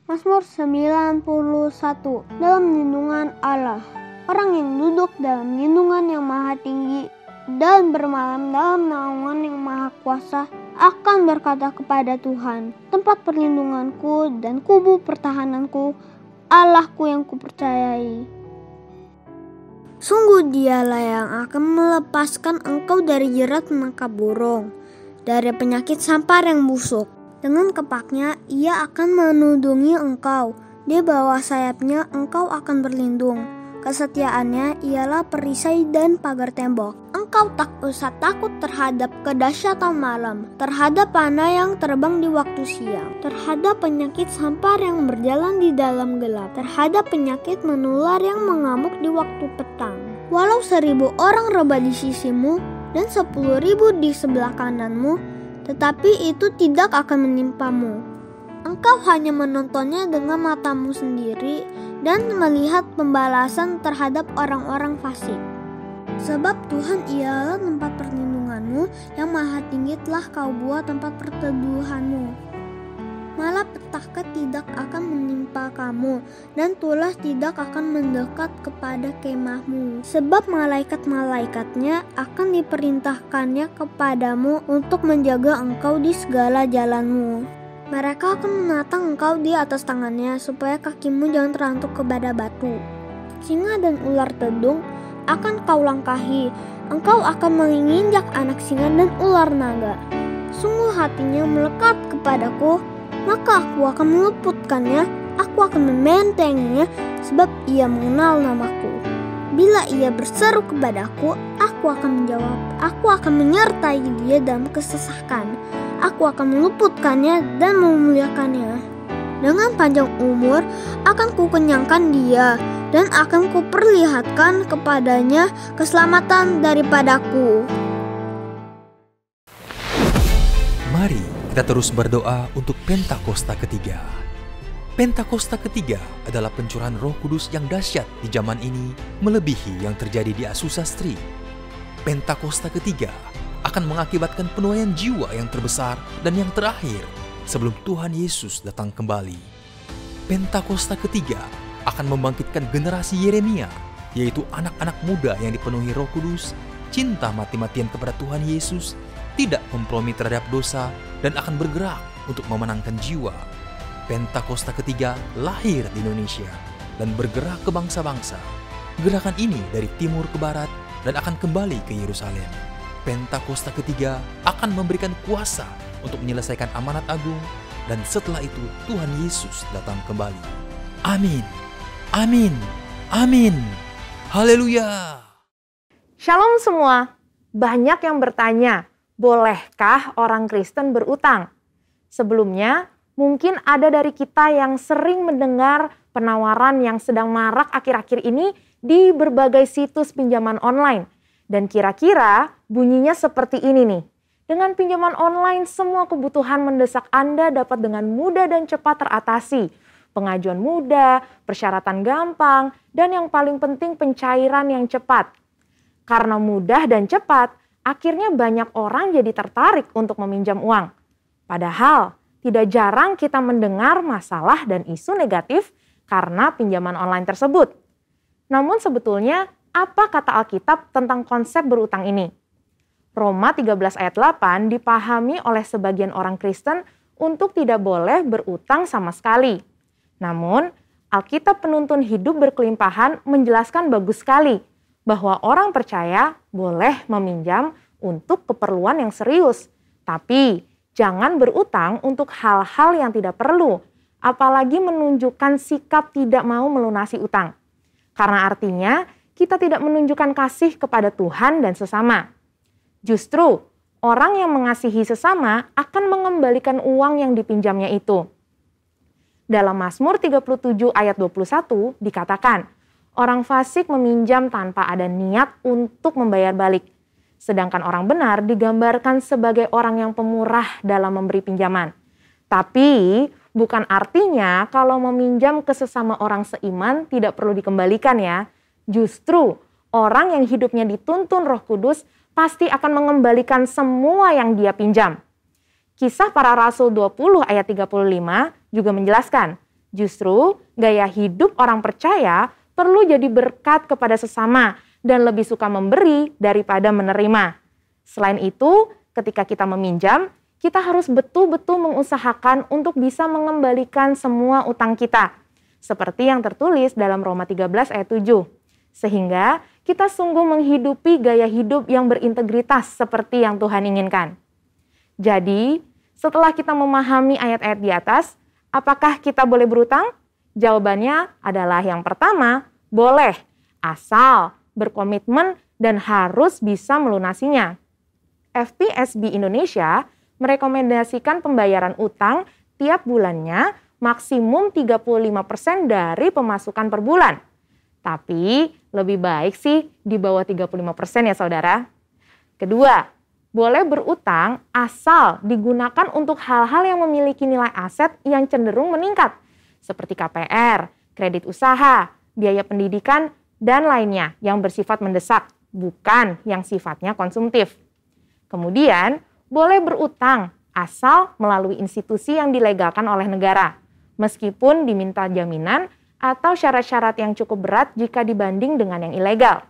Mazmur 91. Dalam lindungan Allah. Orang yang duduk dalam lindungan yang maha tinggi dan bermalam dalam naungan yang maha kuasa akan berkata kepada Tuhan, tempat perlindunganku dan kubu pertahananku, Allahku yang kupercayai. Sungguh dialah yang akan melepaskan engkau dari jerat menangkap burung, dari penyakit sampar yang busuk. Dengan kepaknya ia akan menudungi engkau, di bawah sayapnya engkau akan berlindung. Kesetiaannya ialah perisai dan pagar tembok. Engkau tak usah takut terhadap kedahsyatan malam, terhadap panah yang terbang di waktu siang, terhadap penyakit sampar yang berjalan di dalam gelap, terhadap penyakit menular yang mengamuk di waktu petang. Walau 1.000 orang rebah di sisimu dan 10.000 di sebelah kananmu, tetapi itu tidak akan menimpamu. Engkau hanya menontonnya dengan matamu sendiri dan melihat pembalasan terhadap orang-orang fasik. Sebab Tuhan ialah tempat perlindunganmu, yang maha tinggi telah kau buat tempat perteduhanmu. Malah petaka tidak akan menimpa kamu, dan tulah tidak akan mendekat kepada kemahmu. Sebab malaikat-malaikatnya akan diperintahkannya kepadamu untuk menjaga engkau di segala jalanmu. Mereka akan menatang engkau di atas tangannya, supaya kakimu jangan terantuk kepada batu. Singa dan ular tedung akan kau langkahi, engkau akan menginjak anak singa dan ular naga. Sungguh hatinya melekat kepadaku, maka aku akan meluputkannya, aku akan membentenginya, sebab ia mengenal namaku. Bila ia berseru kepadaku, aku akan menjawab, aku akan menyertai dia dalam kesesakan, aku akan meluputkannya dan memuliakannya. Dengan panjang umur akan kukenyangkan dia, dan akan kuperlihatkan kepadanya keselamatan daripadaku. Mari kita terus berdoa untuk Pentakosta ketiga. Pentakosta ketiga adalah pencurahan Roh Kudus yang dahsyat di zaman ini, melebihi yang terjadi di Asusastri. Pentakosta ketiga akan mengakibatkan penuaian jiwa yang terbesar dan yang terakhir sebelum Tuhan Yesus datang kembali. Pentakosta ketiga akan membangkitkan generasi Yeremia, yaitu anak-anak muda yang dipenuhi Roh Kudus, cinta mati-matian kepada Tuhan Yesus, tidak kompromi terhadap dosa, dan akan bergerak untuk memenangkan jiwa. Pentakosta ketiga lahir di Indonesia dan bergerak ke bangsa-bangsa. Gerakan ini dari timur ke barat dan akan kembali ke Yerusalem. Pentakosta ketiga akan memberikan kuasa untuk menyelesaikan amanat agung, dan setelah itu Tuhan Yesus datang kembali. Amin, amin, amin. Haleluya. Shalom semua. Banyak yang bertanya, bolehkah orang Kristen berutang? Sebelumnya, mungkin ada dari kita yang sering mendengar penawaran yang sedang marak akhir-akhir ini di berbagai situs pinjaman online. Dan kira-kira bunyinya seperti ini nih. Dengan pinjaman online, semua kebutuhan mendesak Anda dapat dengan mudah dan cepat teratasi. Pengajuan mudah, persyaratan gampang, dan yang paling penting pencairan yang cepat. Karena mudah dan cepat, akhirnya banyak orang jadi tertarik untuk meminjam uang. Padahal, tidak jarang kita mendengar masalah dan isu negatif karena pinjaman online tersebut. Namun sebetulnya, apa kata Alkitab tentang konsep berutang ini? Roma 13 ayat 8 dipahami oleh sebagian orang Kristen untuk tidak boleh berutang sama sekali. Namun, Alkitab penuntun hidup berkelimpahan menjelaskan bagus sekali bahwa orang percaya boleh meminjam untuk keperluan yang serius. Tapi jangan berutang untuk hal-hal yang tidak perlu, apalagi menunjukkan sikap tidak mau melunasi utang. Karena artinya kita tidak menunjukkan kasih kepada Tuhan dan sesama. Justru orang yang mengasihi sesama akan mengembalikan uang yang dipinjamnya itu. Dalam Mazmur 37 ayat 21 dikatakan, orang fasik meminjam tanpa ada niat untuk membayar balik. Sedangkan orang benar digambarkan sebagai orang yang pemurah dalam memberi pinjaman. Tapi bukan artinya kalau meminjam ke sesama orang seiman tidak perlu dikembalikan ya. Justru orang yang hidupnya dituntun Roh Kudus pasti akan mengembalikan semua yang dia pinjam. Kisah Para Rasul 20 ayat 35 juga menjelaskan, Justru gaya hidup orang percaya perlu jadi berkat kepada sesama dan lebih suka memberi daripada menerima. Selain itu, ketika kita meminjam, kita harus betul-betul mengusahakan untuk bisa mengembalikan semua utang kita. Seperti yang tertulis dalam Roma 13 ayat 7. Sehingga kita sungguh menghidupi gaya hidup yang berintegritas seperti yang Tuhan inginkan. Jadi, setelah kita memahami ayat-ayat di atas, apakah kita boleh berutang? Jawabannya adalah yang pertama, boleh, asal berkomitmen dan harus bisa melunasinya. FPSB Indonesia merekomendasikan pembayaran utang tiap bulannya maksimum 35% dari pemasukan per bulan. Tapi lebih baik sih di bawah 35% ya saudara. Kedua, boleh berutang asal digunakan untuk hal-hal yang memiliki nilai aset yang cenderung meningkat. Seperti KPR, kredit usaha, biaya pendidikan, dan lainnya yang bersifat mendesak, bukan yang sifatnya konsumtif. Kemudian, boleh berutang asal melalui institusi yang dilegalkan oleh negara, meskipun diminta jaminan atau syarat-syarat yang cukup berat jika dibanding dengan yang ilegal.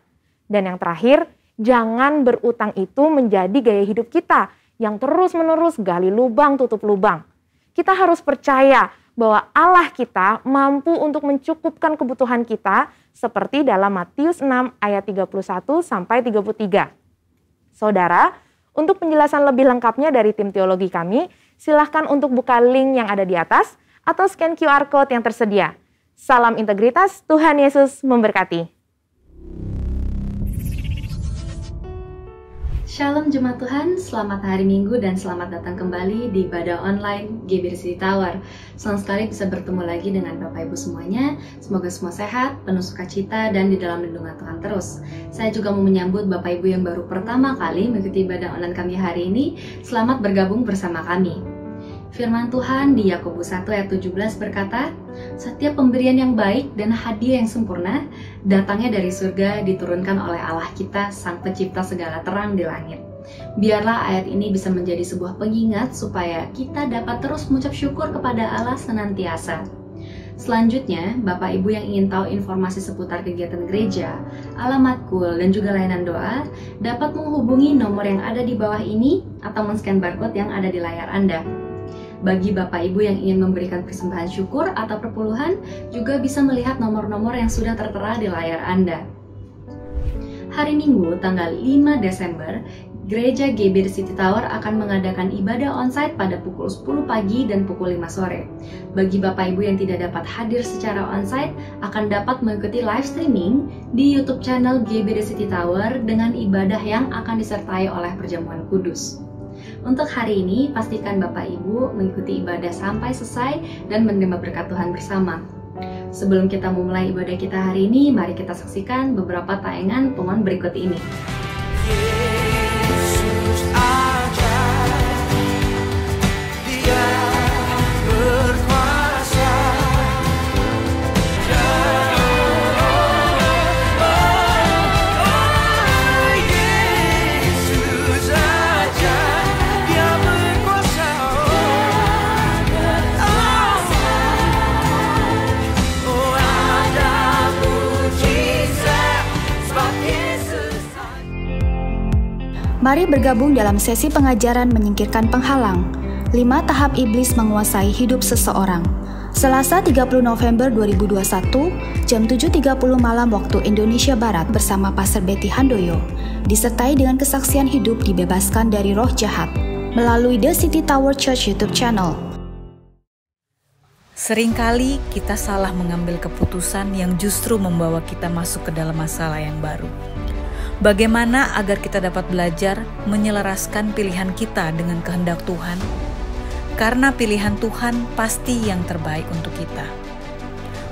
Dan yang terakhir, jangan berutang itu menjadi gaya hidup kita yang terus-menerus gali lubang tutup lubang. Kita harus percaya bahwa Allah kita mampu untuk mencukupkan kebutuhan kita seperti dalam Matius 6 ayat 31 sampai 33. Saudara, untuk penjelasan lebih lengkapnya dari tim teologi kami, silahkan untuk buka link yang ada di atas atau scan QR Code yang tersedia. Salam integritas, Tuhan Yesus memberkati. Shalom Jemaat Tuhan, selamat hari Minggu dan selamat datang kembali di ibadah online GBR City Tower. Senang sekali bisa bertemu lagi dengan Bapak Ibu semuanya. Semoga semua sehat, penuh sukacita, dan di dalam lindungan Tuhan terus. Saya juga mau menyambut Bapak Ibu yang baru pertama kali mengikuti ibadah online kami hari ini. Selamat bergabung bersama kami. Firman Tuhan di Yakobus 1 ayat 17 berkata, setiap pemberian yang baik dan hadiah yang sempurna datangnya dari surga diturunkan oleh Allah kita, Sang Pencipta segala terang di langit. Biarlah ayat ini bisa menjadi sebuah pengingat supaya kita dapat terus mengucap syukur kepada Allah senantiasa. Selanjutnya, Bapak Ibu yang ingin tahu informasi seputar kegiatan gereja, alamat kul, dan juga layanan doa, dapat menghubungi nomor yang ada di bawah ini atau men-scan barcode yang ada di layar Anda. Bagi Bapak Ibu yang ingin memberikan persembahan syukur atau perpuluhan, juga bisa melihat nomor-nomor yang sudah tertera di layar Anda. Hari Minggu, tanggal 5 Desember, Gereja GBR City Tower akan mengadakan ibadah onsite pada pukul 10 pagi dan pukul 5 sore. Bagi Bapak Ibu yang tidak dapat hadir secara onsite, akan dapat mengikuti live streaming di YouTube channel GBR City Tower dengan ibadah yang akan disertai oleh perjamuan kudus. Untuk hari ini, pastikan Bapak Ibu mengikuti ibadah sampai selesai dan menerima berkat Tuhan bersama. Sebelum kita memulai ibadah kita hari ini, mari kita saksikan beberapa tayangan pengumuman berikut ini. Yesus aja, Dia berkuasa. Mari bergabung dalam sesi pengajaran menyingkirkan penghalang. 5 tahap iblis menguasai hidup seseorang. Selasa 30 November 2021, jam 7.30 malam waktu Indonesia Barat bersama Pastor Betty Handoyo, disertai dengan kesaksian hidup dibebaskan dari roh jahat, melalui The City Tower Church YouTube channel. Seringkali kita salah mengambil keputusan yang justru membawa kita masuk ke dalam masalah yang baru. Bagaimana agar kita dapat belajar menyelaraskan pilihan kita dengan kehendak Tuhan? Karena pilihan Tuhan pasti yang terbaik untuk kita.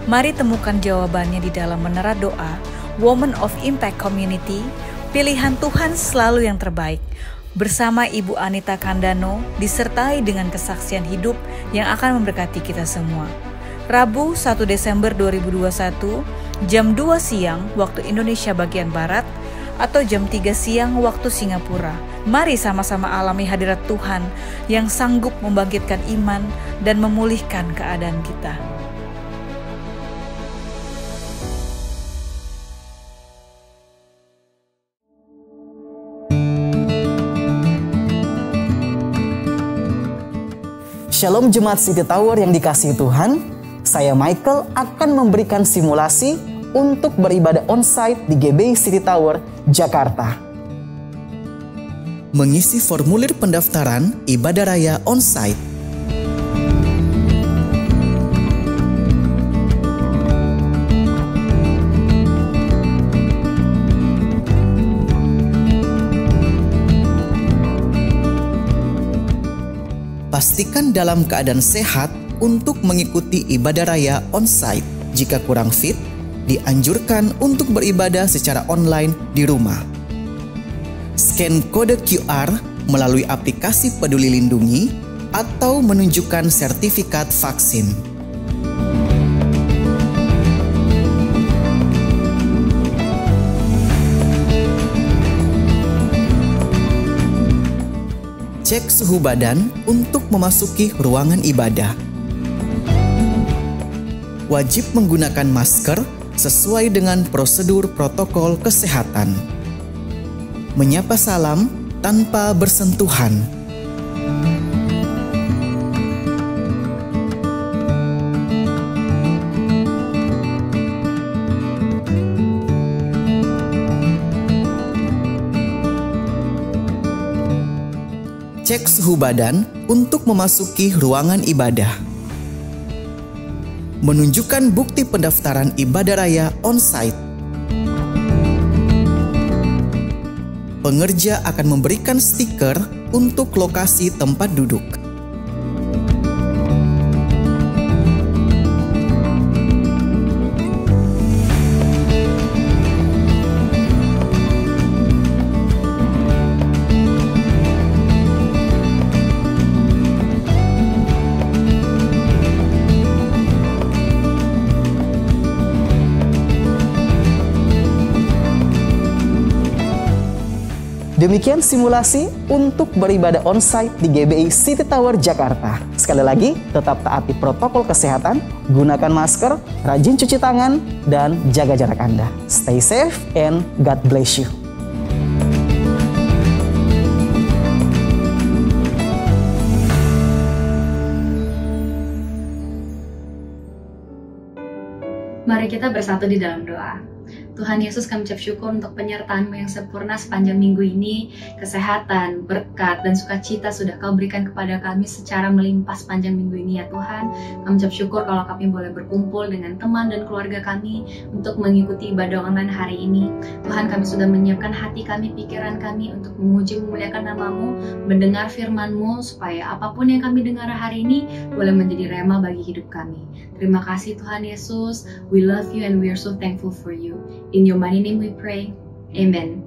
Mari temukan jawabannya di dalam menara doa Women of Impact Community, pilihan Tuhan selalu yang terbaik, bersama Ibu Anita Kandano, disertai dengan kesaksian hidup yang akan memberkati kita semua. Rabu 1 Desember 2021, jam 2 siang waktu Indonesia bagian Barat, atau jam 3 siang waktu Singapura. Mari sama-sama alami hadirat Tuhan yang sanggup membangkitkan iman dan memulihkan keadaan kita. Shalom Jemaat City Tower yang dikasihi Tuhan, saya Michael akan memberikan simulasi untuk beribadah onsite di GBI City Tower, Jakarta. Mengisi formulir pendaftaran ibadah raya onsite. Pastikan dalam keadaan sehat untuk mengikuti ibadah raya onsite. Jika kurang fit, dianjurkan untuk beribadah secara online di rumah. Scan kode QR melalui aplikasi Peduli Lindungi atau menunjukkan sertifikat vaksin. Cek suhu badan untuk memasuki ruangan ibadah. Wajib menggunakan masker sesuai dengan prosedur protokol kesehatan. Menyapa salam tanpa bersentuhan. Cek suhu badan untuk memasuki ruangan ibadah. Menunjukkan bukti pendaftaran ibadah raya onsite. Pengerja akan memberikan stiker untuk lokasi tempat duduk. Demikian simulasi untuk beribadah onsite di GBI City Tower Jakarta. Sekali lagi, tetap taati protokol kesehatan, gunakan masker, rajin cuci tangan, dan jaga jarak Anda. Stay safe and God bless you. Mari kita bersatu di dalam doa. Tuhan Yesus, kami ucap syukur untuk penyertaan-Mu yang sempurna sepanjang minggu ini. Kesehatan, berkat, dan sukacita sudah Kau berikan kepada kami secara melimpah sepanjang minggu ini ya Tuhan. Kami ucap syukur kalau kami boleh berkumpul dengan teman dan keluarga kami untuk mengikuti ibadah online hari ini. Tuhan, kami sudah menyiapkan hati kami, pikiran kami untuk memuji memuliakan nama-Mu, mendengar firman-Mu, supaya apapun yang kami dengar hari ini boleh menjadi rema bagi hidup kami. Terima kasih Tuhan Yesus, we love you and we are so thankful for you. In your mighty name we pray. Amen.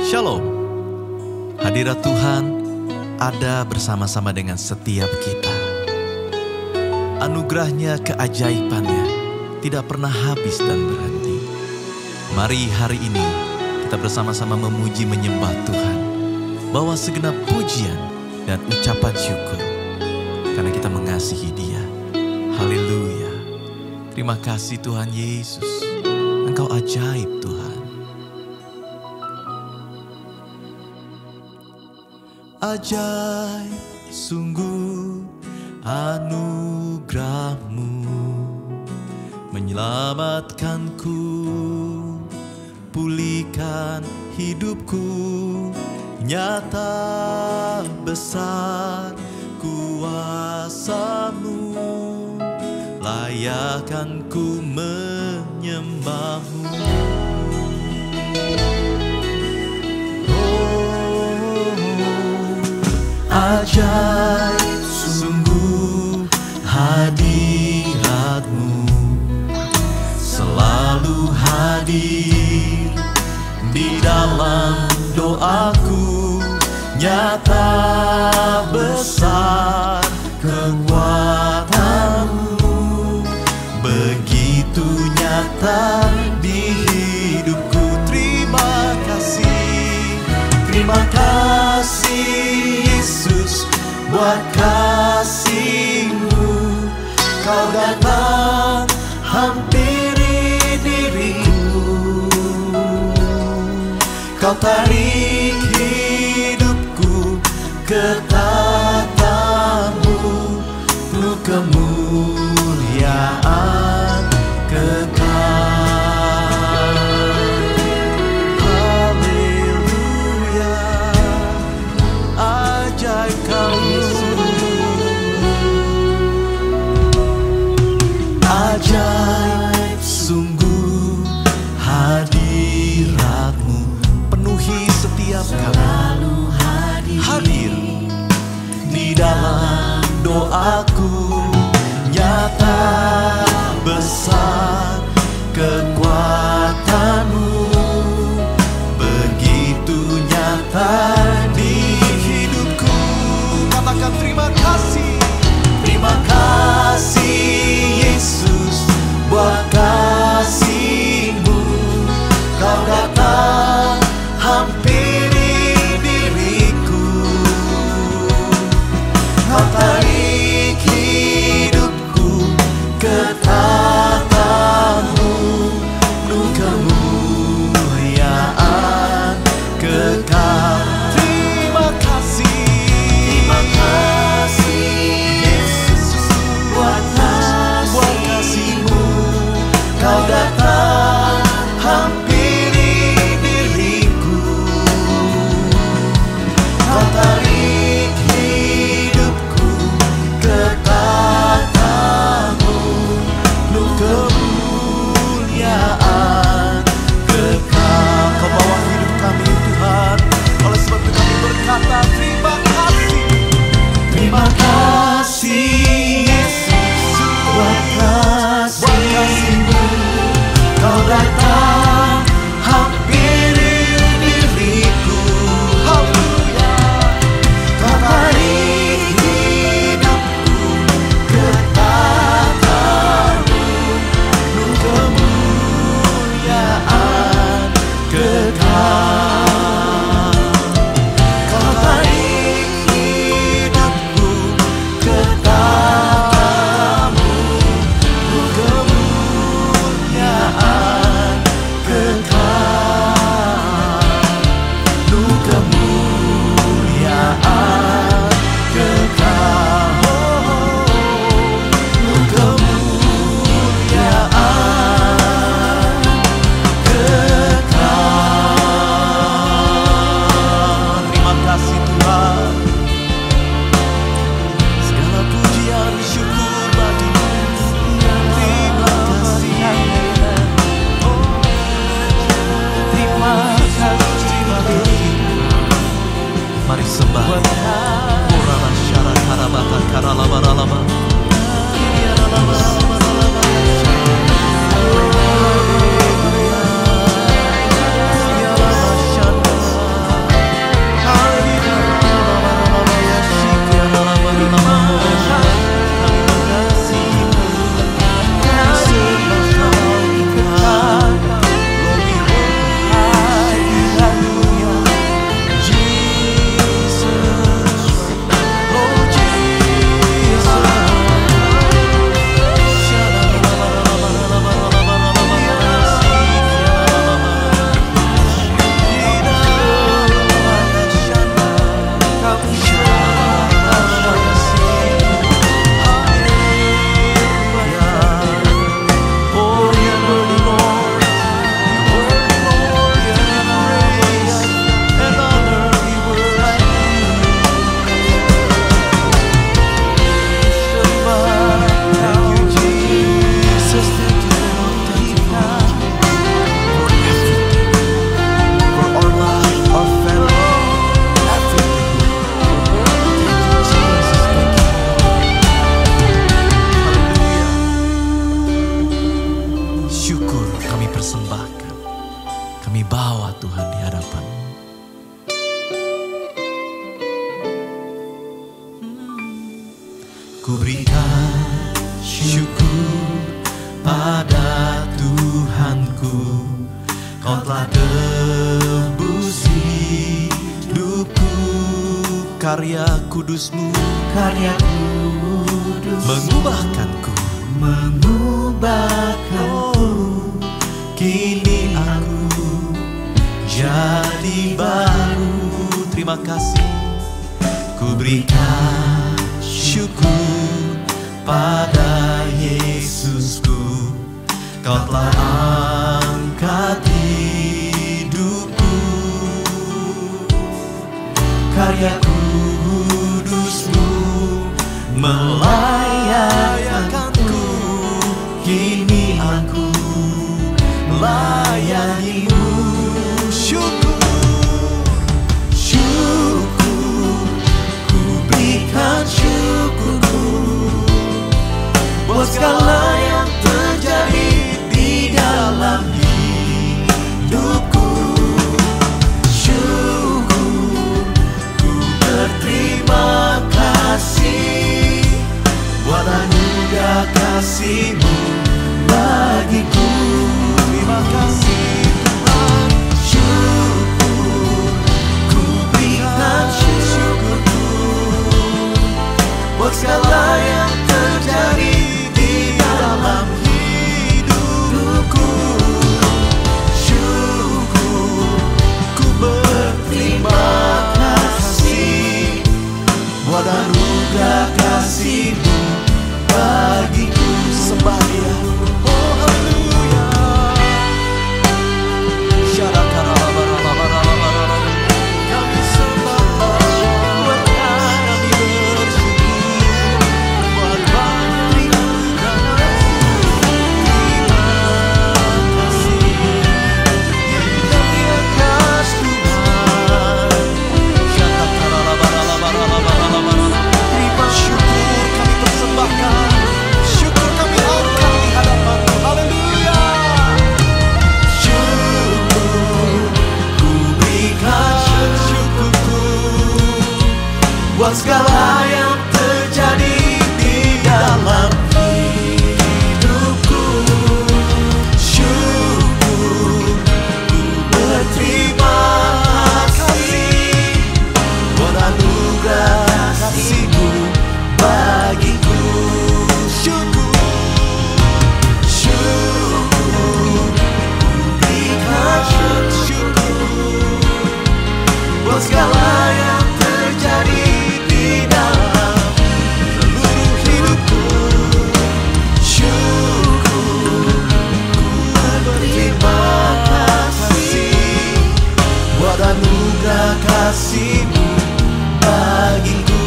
Shalom. Hadirat Tuhan ada bersama-sama dengan setiap kita. Anugerahnya, keajaibannya tidak pernah habis dan berhenti. Mari hari ini kita bersama-sama memuji menyembah Tuhan. Bawa segenap pujian dan ucapan syukur karena kita mengasihi Dia. Haleluya. Terima kasih Tuhan Yesus. Engkau ajaib Tuhan. Ajaib sungguh anugerah-Mu menyelamatkanku, pulihkan hidupku. Nyata besar kuasa-Mu, layakkan ku menyembah-Mu. Oh, ajaib sungguh hadirat-Mu, selalu hadir di dalam doaku. Nyata besar kekuatan-Mu, begitu nyata di hidupku. Terima kasih Yesus buat kasih-Mu. Kau datang hampiri diriku, Kau tarik ke tatamu, penuh kemuliaan kekal. Haleluya, ajaib Kau Yesus, ajaib sungguh hadirat-Mu, penuhi setiap kami, hadir di dalam doaku. Nyata besar kekuatan-Mu, begitu nyata di hidupku. Katakan terima kasih. Terima kasih Yesus buat kasih-Mu. Kau datang hampiri diriku, Kau tarik hidupku ke tatamu, penuh kemuliaan kekal. Terima kasih Yesus buat kasih-Mu. Kau datang hampiri diriku, Kau tarik hidupku ke tatamu, penuh kemuliaan kekal. Kau bawa hidup kami Tuhan, oleh sebab itu kami berkata terima kasih. Terima kasih Yesus buat kasih-Mu. Kau datang hampiri diriku, haleluya. Kau tarik hidupku ke tatamu, penuh kemuliaan kekal. Kau tarik hidupku ke tatamu, penuh kemuliaan kekal. Penuh kemuliaan kekal. Penuh kemuliaan kekal. Terima kasih Tuhan. Segala pujian syukur bagi-Mu. Terima kasih. Terima kasih. Mari sembah. Orana syarat harabata karalabaralaba. Ku berikan syukur pada Tuhanku, Kau telah tebus hidupku. Karya kudus-Mu, mengubahkanku, kini aku jadi baru. Terima kasih. Ku Ku berikan syukur pada Yesusku, Kau telah angkat hidupku. Karya kudus-Mu melayankanku, kini aku melayani-Mu. Syukur, ku berikan syukurku buat segala yang terjadi di dalam hidupku. Syukur, ku berterima kasih buat anugerah kasih-Mu bagiku. Terima kasih Tuhan. Syukur, ku berikan syukurku buat segala yang terjadi di dalam hidupku. Syukur, ku berterima kasih buat anugerah kasih-Mu bagiku. Sembah Dia. Oh haleluya. Kami sembah, buat kami bersyukur, buat banyak kasih. Kami akas Tuhan. Terima syukur kami persembahkan, syukur kami angkat di hadapan-Mu. Haleluya. Syukur, ku berikan syukurku buat segala yang terjadi di dalam hidupku. Syukur, ku berterima kasih buat anugerah kasih-Mu bagiku. Syukur, ku berikan syukur buat segala yang terjadi di dalam seluruh hidupku. Syukur, ku berterima kasih buat anugerah kasih-Mu bagiku.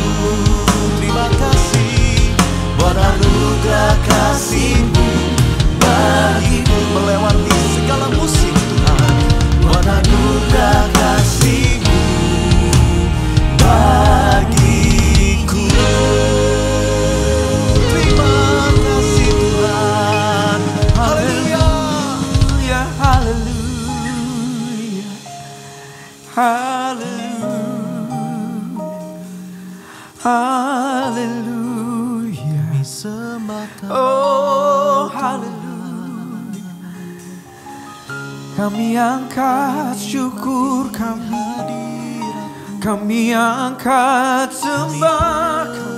Terima kasih buat anugerah kasih-Mu bagiku. Melewati segala musim Tuhan, buat anugerah kasih-Mu bagiku. Terima kasih Tuhan. Haleluya. Haleluya. Haleluya. Haleluya. Oh haleluya. Kami angkat syukur kami angkat sembah kami.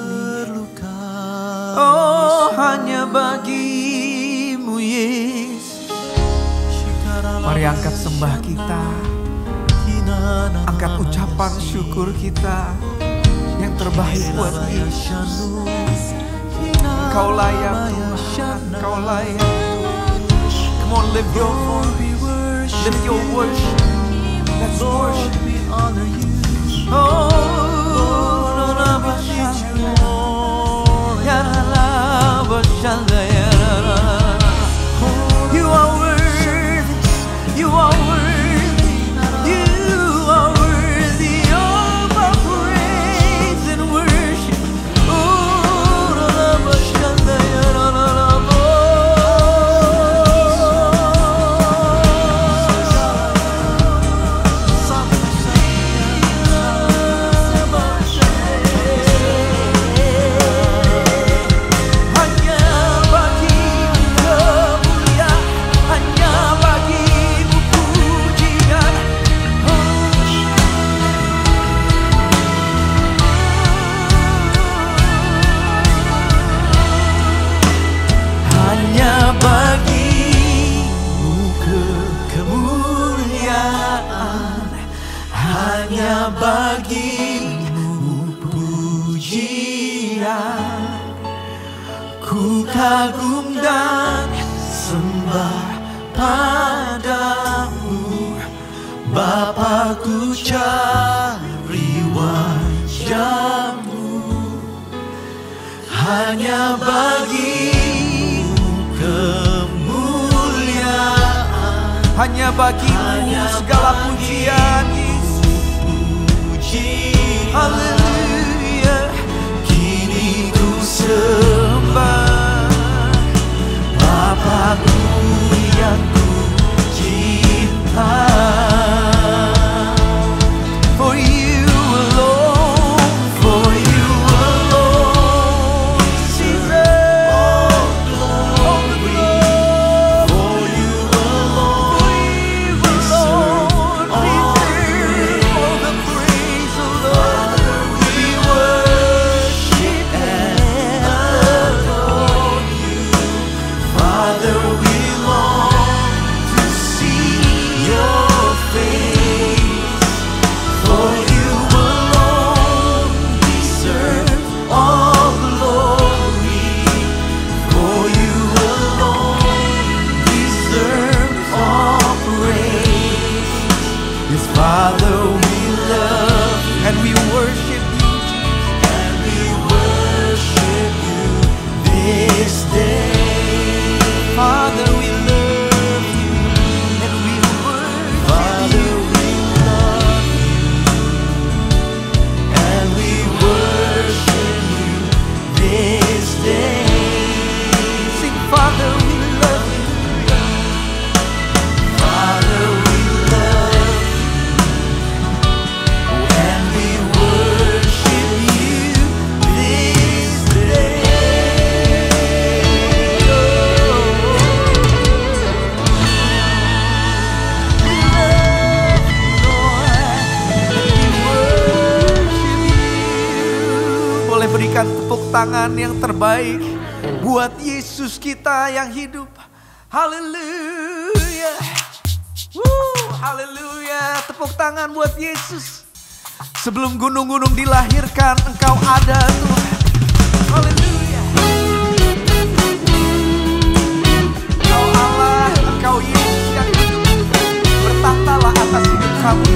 Oh hanya bagi-Mu Yesus. Mari angkat sembah kita, angkat ucapan syukur kita yang terbaik buat Yesus. Kau layak Tuhan, Kau layak. Come on, lift your voice, lift your worship. Let's worship. Oh, Lord, I worship You. Ya Allah, worship Ya. You are worthy, You are worthy, You are worthy of our praise and worship. Oh, Lord, I worship Ya. hanya bagi-Mu kagum dan sembah padamu, Bapa, ku cari wajah-Mu, hanya bagimu kemuliaan, hanya bagimu segala pujian, Yesus. Haleluya, kini ku sembah Bapa-Ku yang ku cinta. For you alone, for you alone, deserve all glory. For you alone, deserve all the praise, O Lord. We worship and adore you, Father. We long to see your face. For you alone deserve all glory. For you alone deserve all praise. Yes, Father, we love and we worship you, and we worship you this day. Father, we love you and we worship Father, you. We love you and we worship you this day. Sing, Father, we love you. Father, we love you and we worship you this day. We love you, Lord, and we worship you. Boleh berikan tepuk tangan yang terbaik buat Yesus kita yang hidup. Haleluya. Haleluya. Tepuk tangan buat Yesus. Sebelum gunung-gunung dilahirkan, Engkau ada, Tuhan. Haleluya. Engkau Allah, Engkau Yesus yang hidup. Bertahtalah atas hidup kami.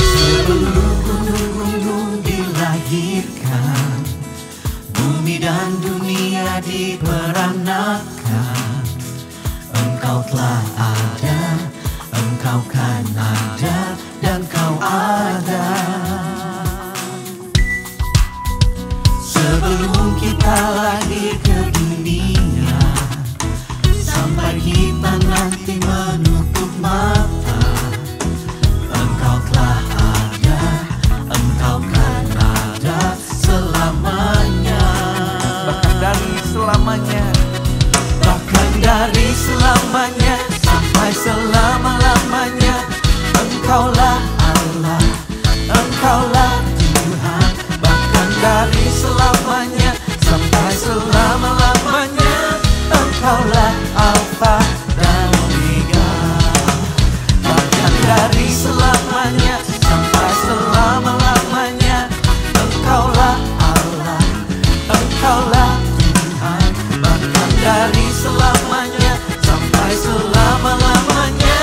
Sebelum gunung-gunung dilahirkan, bumi dan dunia diperanakan, Engkau telah ada, Engkau kan ada, dan Kau ada. Sebelum kita lahir ke dunia, sampai kita nanti menutup mata, Engkau telah ada, Engkau kan ada selamanya. Bahkan dari selamanya, bahkan dari selamanya sampai selama-lamanya, Engkaulah Allah, Engkaulah Tuhan. Bahkan dari selamanya sampai selama-lamanya, Engkaulah Alfa dan Omega. Bahkan dari selamanya sampai selama-lamanya, Engkaulah Allah, Engkaulah Tuhan. Bahkan dari selamanya sampai selama-lamanya,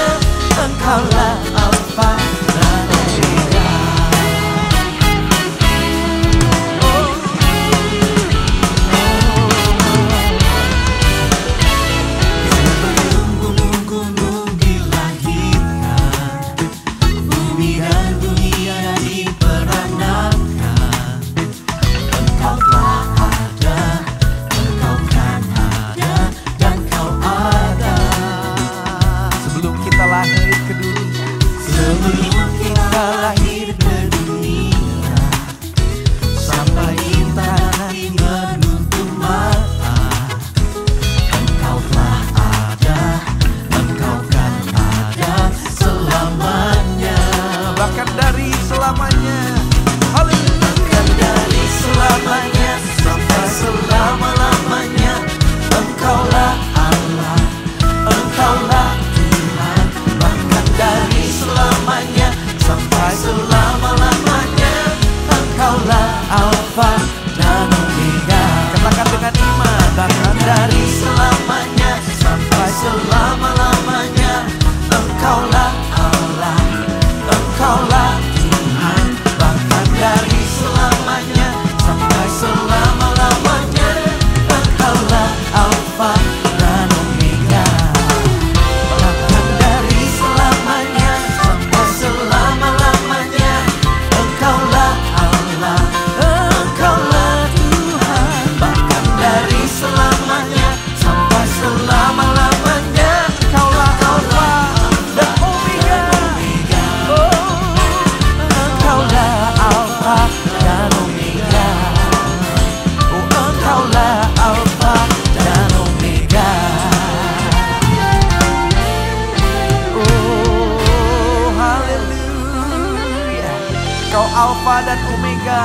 Alfa dan Omega.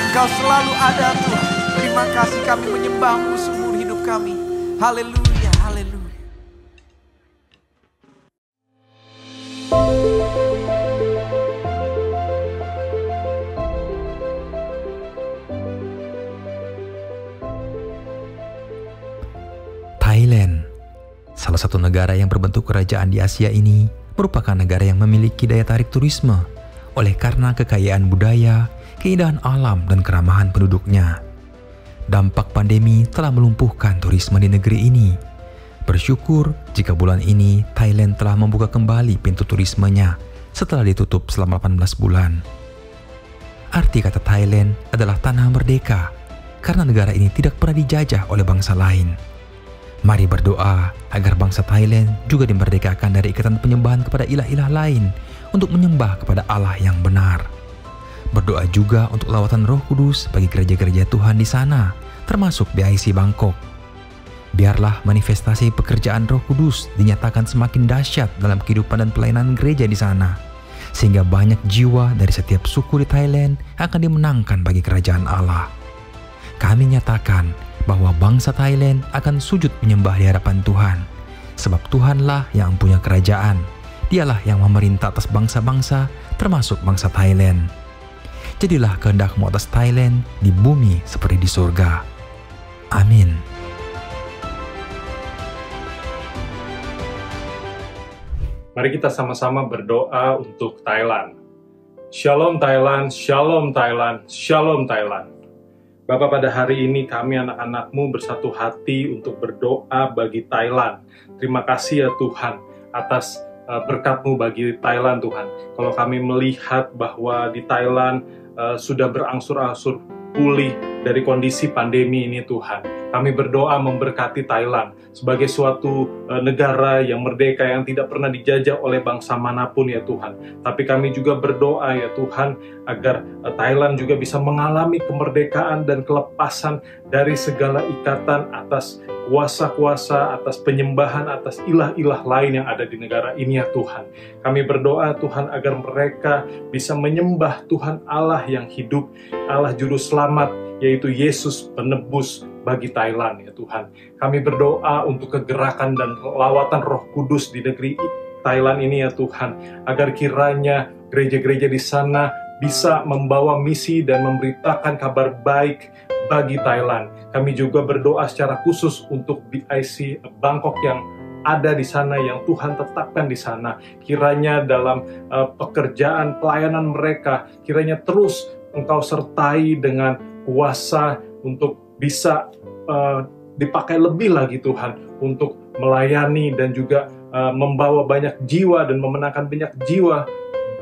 Engkau selalu ada Tuhan. Terima kasih kami menyembah-Mu seumur hidup kami. Haleluya, haleluya. Thailand, salah satu negara yang berbentuk kerajaan di Asia ini, merupakan negara yang memiliki daya tarik turisme oleh karena kekayaan budaya, keindahan alam, dan keramahan penduduknya. Dampak pandemi telah melumpuhkan turisme di negeri ini. Bersyukur jika bulan ini Thailand telah membuka kembali pintu turismenya setelah ditutup selama 18 bulan. Arti kata Thailand adalah tanah merdeka, karena negara ini tidak pernah dijajah oleh bangsa lain. Mari berdoa agar bangsa Thailand juga dimerdekakan dari ikatan penyembahan kepada ilah-ilah lain untuk menyembah kepada Allah yang benar. Berdoa juga untuk lawatan Roh Kudus bagi gereja-gereja Tuhan di sana, termasuk BIC Bangkok. Biarlah manifestasi pekerjaan Roh Kudus dinyatakan semakin dahsyat dalam kehidupan dan pelayanan gereja di sana, sehingga banyak jiwa dari setiap suku di Thailand akan dimenangkan bagi kerajaan Allah. Kami nyatakan bahwa bangsa Thailand akan sujud menyembah di hadapan Tuhan, sebab Tuhanlah yang punya kerajaan. Dialah yang memerintah atas bangsa-bangsa, termasuk bangsa Thailand. Jadilah kehendak-Mu atas Thailand di bumi seperti di surga. Amin. Mari kita sama-sama berdoa untuk Thailand. Shalom Thailand, Shalom Thailand, Shalom Thailand. Bapak, pada hari ini kami anak-anak-Mu bersatu hati untuk berdoa bagi Thailand. Terima kasih ya Tuhan atas berkat-Mu bagi Thailand Tuhan. Kalau kami melihat bahwa di Thailand sudah berangsur-angsur pulih dari kondisi pandemi ini Tuhan. Kami berdoa memberkati Thailand sebagai suatu negara yang merdeka yang tidak pernah dijajah oleh bangsa manapun ya Tuhan. Tapi kami juga berdoa ya Tuhan agar Thailand juga bisa mengalami kemerdekaan dan kelepasan dari segala ikatan atas kuasa-kuasa, atas penyembahan, atas ilah-ilah lain yang ada di negara ini ya Tuhan. Kami berdoa Tuhan agar mereka bisa menyembah Tuhan Allah yang hidup, Allah Juru Selamat, yaitu Yesus penebus bagi Thailand ya Tuhan. Kami berdoa untuk kegerakan dan lawatan Roh Kudus di negeri Thailand ini ya Tuhan, agar kiranya gereja-gereja di sana bisa membawa misi dan memberitakan kabar baik bagi Thailand. Kami juga berdoa secara khusus untuk BIC Bangkok yang ada di sana, yang Tuhan tetapkan di sana. Kiranya dalam pekerjaan pelayanan mereka, kiranya terus Engkau sertai dengan kuasa untuk bisa dipakai lebih lagi Tuhan untuk melayani dan juga membawa banyak jiwa dan memenangkan banyak jiwa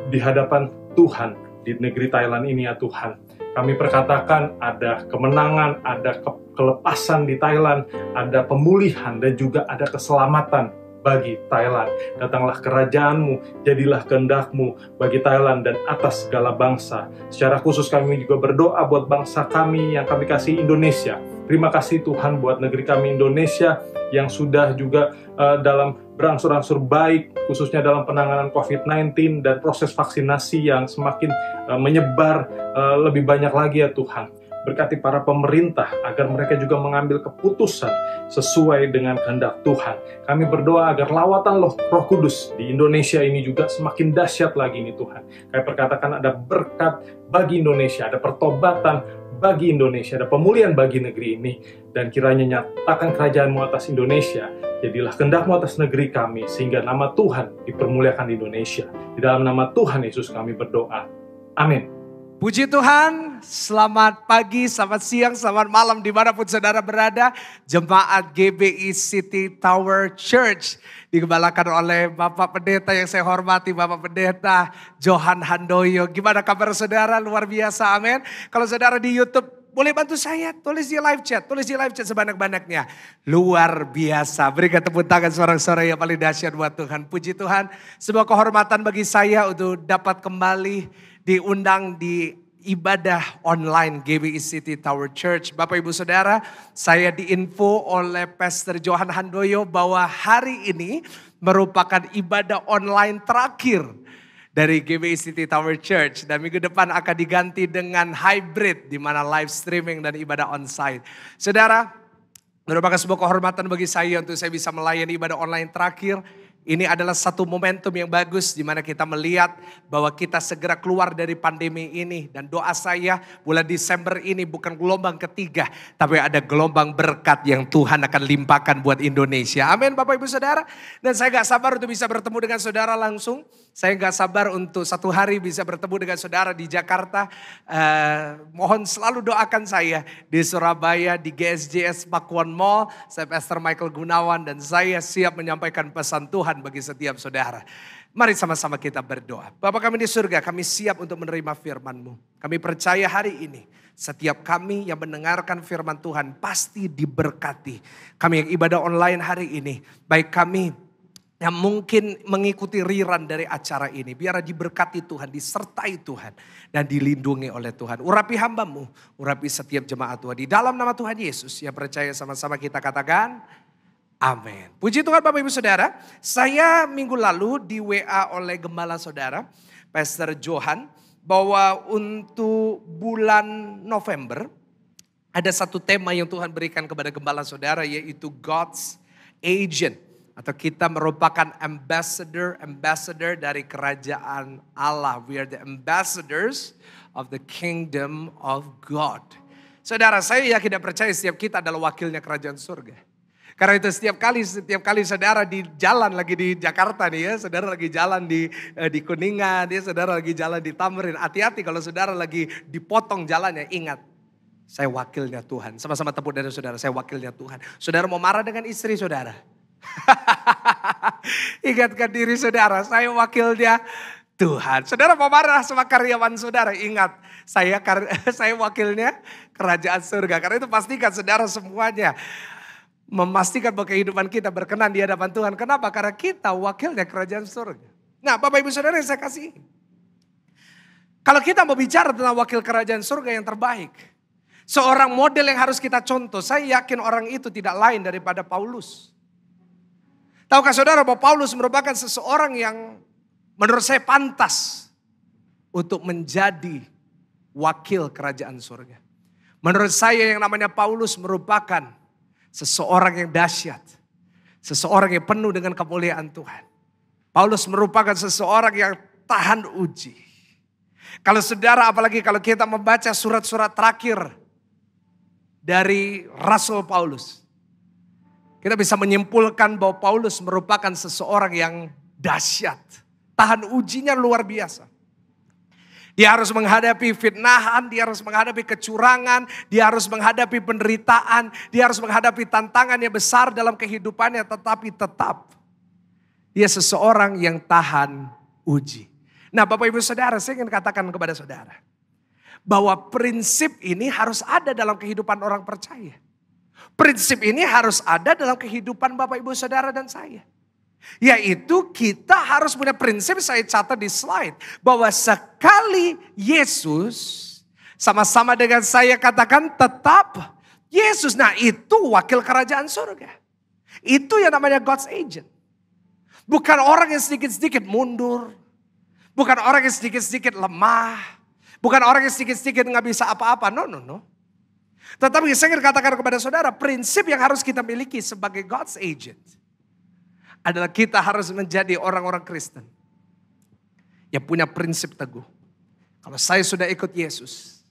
di hadapan Tuhan di negeri Thailand ini ya Tuhan. Kami perkatakan ada kemenangan, ada kelepasan di Thailand, ada pemulihan dan juga ada keselamatan bagi Thailand. Datanglah kerajaan-Mu, jadilah kehendak-Mu bagi Thailand dan atas segala bangsa. Secara khusus kami juga berdoa buat bangsa kami yang kami kasih, Indonesia. Terima kasih Tuhan buat negeri kami Indonesia yang sudah juga dalam berangsur-angsur baik, khususnya dalam penanganan COVID-19 dan proses vaksinasi yang semakin menyebar lebih banyak lagi ya Tuhan. Berkati para pemerintah agar mereka juga mengambil keputusan sesuai dengan kehendak Tuhan. Kami berdoa agar lawatan Roh Kudus di Indonesia ini juga semakin dahsyat lagi nih Tuhan. Kami perkatakan ada berkat bagi Indonesia, ada pertobatan bagi Indonesia, ada pemulihan bagi negeri ini. Dan kiranya nyatakan kerajaan-Mu atas Indonesia, jadilah kehendak-Mu atas negeri kami, sehingga nama Tuhan dipermuliakan di Indonesia. Di dalam nama Tuhan Yesus kami berdoa. Amin. Puji Tuhan, selamat pagi, selamat siang, selamat malam dimanapun saudara berada. Jemaat GBI City Tower Church digembalakan oleh Bapak Pendeta yang saya hormati, Bapak Pendeta Johan Handoyo. Gimana kabar saudara? Luar biasa, amin. Kalau saudara di YouTube, boleh bantu saya, tulis di live chat sebanyak-banyaknya. Luar biasa, berikan tepuk tangan sorak-sorai yang paling dahsyat buat Tuhan. Puji Tuhan, sebuah kehormatan bagi saya untuk dapat kembali diundang di ibadah online GBI City Tower Church. Bapak Ibu Saudara, saya diinfo oleh Pastor Johan Handoyo bahwa hari ini merupakan ibadah online terakhir dari GBI City Tower Church. Dan minggu depan akan diganti dengan hybrid, di mana live streaming dan ibadah onsite. Saudara, merupakan sebuah kehormatan bagi saya untuk saya bisa melayani ibadah online terakhir. Ini adalah satu momentum yang bagus di mana kita melihat bahwa kita segera keluar dari pandemi ini. Dan doa saya bulan Desember ini bukan gelombang ketiga, tapi ada gelombang berkat yang Tuhan akan limpahkan buat Indonesia. Amin Bapak Ibu Saudara. Dan saya gak sabar untuk bisa bertemu dengan saudara langsung. Saya gak sabar untuk satu hari bisa bertemu dengan saudara di Jakarta. Mohon selalu doakan saya di Surabaya, di GSJS Pakuan Mall. Saya Pastor Michael Gunawan dan saya siap menyampaikan pesan Tuhan bagi setiap saudara. Mari sama-sama kita berdoa. Bapa kami di surga, kami siap untuk menerima firman-Mu. Kami percaya hari ini setiap kami yang mendengarkan firman Tuhan pasti diberkati. Kami yang ibadah online hari ini, baik kami yang mungkin mengikuti rerun dari acara ini, biar diberkati Tuhan, disertai Tuhan, dan dilindungi oleh Tuhan. Urapi hamba-Mu, urapi setiap jemaat Tuhan. Di dalam nama Tuhan Yesus, yang percaya sama-sama kita katakan, amin. Puji Tuhan Bapak Ibu Saudara, saya minggu lalu di WA oleh gembala saudara, Pastor Johan, bahwa untuk bulan November, ada satu tema yang Tuhan berikan kepada gembala saudara, yaitu God's Agent. Atau kita merupakan ambassador dari kerajaan Allah. We are the ambassadors of the kingdom of God. Saudara, saya yakin dan percaya setiap kita adalah wakilnya kerajaan surga. Karena itu setiap kali saudara di jalan lagi di Jakarta nih ya, saudara lagi jalan di Kuningan, ya, saudara lagi jalan di Tamrin. Hati-hati kalau saudara lagi dipotong jalannya, ingat. Saya wakilnya Tuhan. Sama-sama tepuk dari saudara, saya wakilnya Tuhan. Saudara mau marah dengan istri saudara. Ingatkan diri saudara, saya wakilnya Tuhan. Saudara mau marah sama karyawan saudara, ingat saya wakilnya kerajaan surga. Karena itu pastikan saudara semuanya memastikan bahwa kehidupan kita berkenan di hadapan Tuhan. Kenapa? Karena kita wakilnya kerajaan surga. Nah Bapak Ibu Saudara yang saya kasih, kalau kita mau bicara tentang wakil kerajaan surga yang terbaik, seorang model yang harus kita contoh, saya yakin orang itu tidak lain daripada Paulus. Tahukah saudara bahwa Paulus merupakan seseorang yang menurut saya pantas untuk menjadi wakil kerajaan surga. Menurut saya yang namanya Paulus merupakan seseorang yang dahsyat. Seseorang yang penuh dengan kemuliaan Tuhan. Paulus merupakan seseorang yang tahan uji. Kalau saudara, apalagi kalau kita membaca surat-surat terakhir dari Rasul Paulus, kita bisa menyimpulkan bahwa Paulus merupakan seseorang yang dahsyat. Tahan ujinya luar biasa. Dia harus menghadapi fitnahan, dia harus menghadapi kecurangan, dia harus menghadapi penderitaan, dia harus menghadapi tantangan yang besar dalam kehidupannya, tetapi tetap dia seseorang yang tahan uji. Nah Bapak Ibu Saudara, saya ingin katakan kepada saudara, bahwa prinsip ini harus ada dalam kehidupan orang percaya. Prinsip ini harus ada dalam kehidupan Bapak Ibu Saudara dan saya. Yaitu kita harus punya prinsip, saya catat di slide. Bahwa sekali Yesus sama-sama dengan saya katakan tetap Yesus. Nah itu wakil kerajaan surga. Itu yang namanya God's agent. Bukan orang yang sedikit-sedikit mundur. Bukan orang yang sedikit-sedikit lemah. Bukan orang yang sedikit-sedikit gak bisa apa-apa. No. Tetapi saya ingin katakan kepada saudara, prinsip yang harus kita miliki sebagai God's agent adalah kita harus menjadi orang-orang Kristen yang punya prinsip teguh. Kalau saya sudah ikut Yesus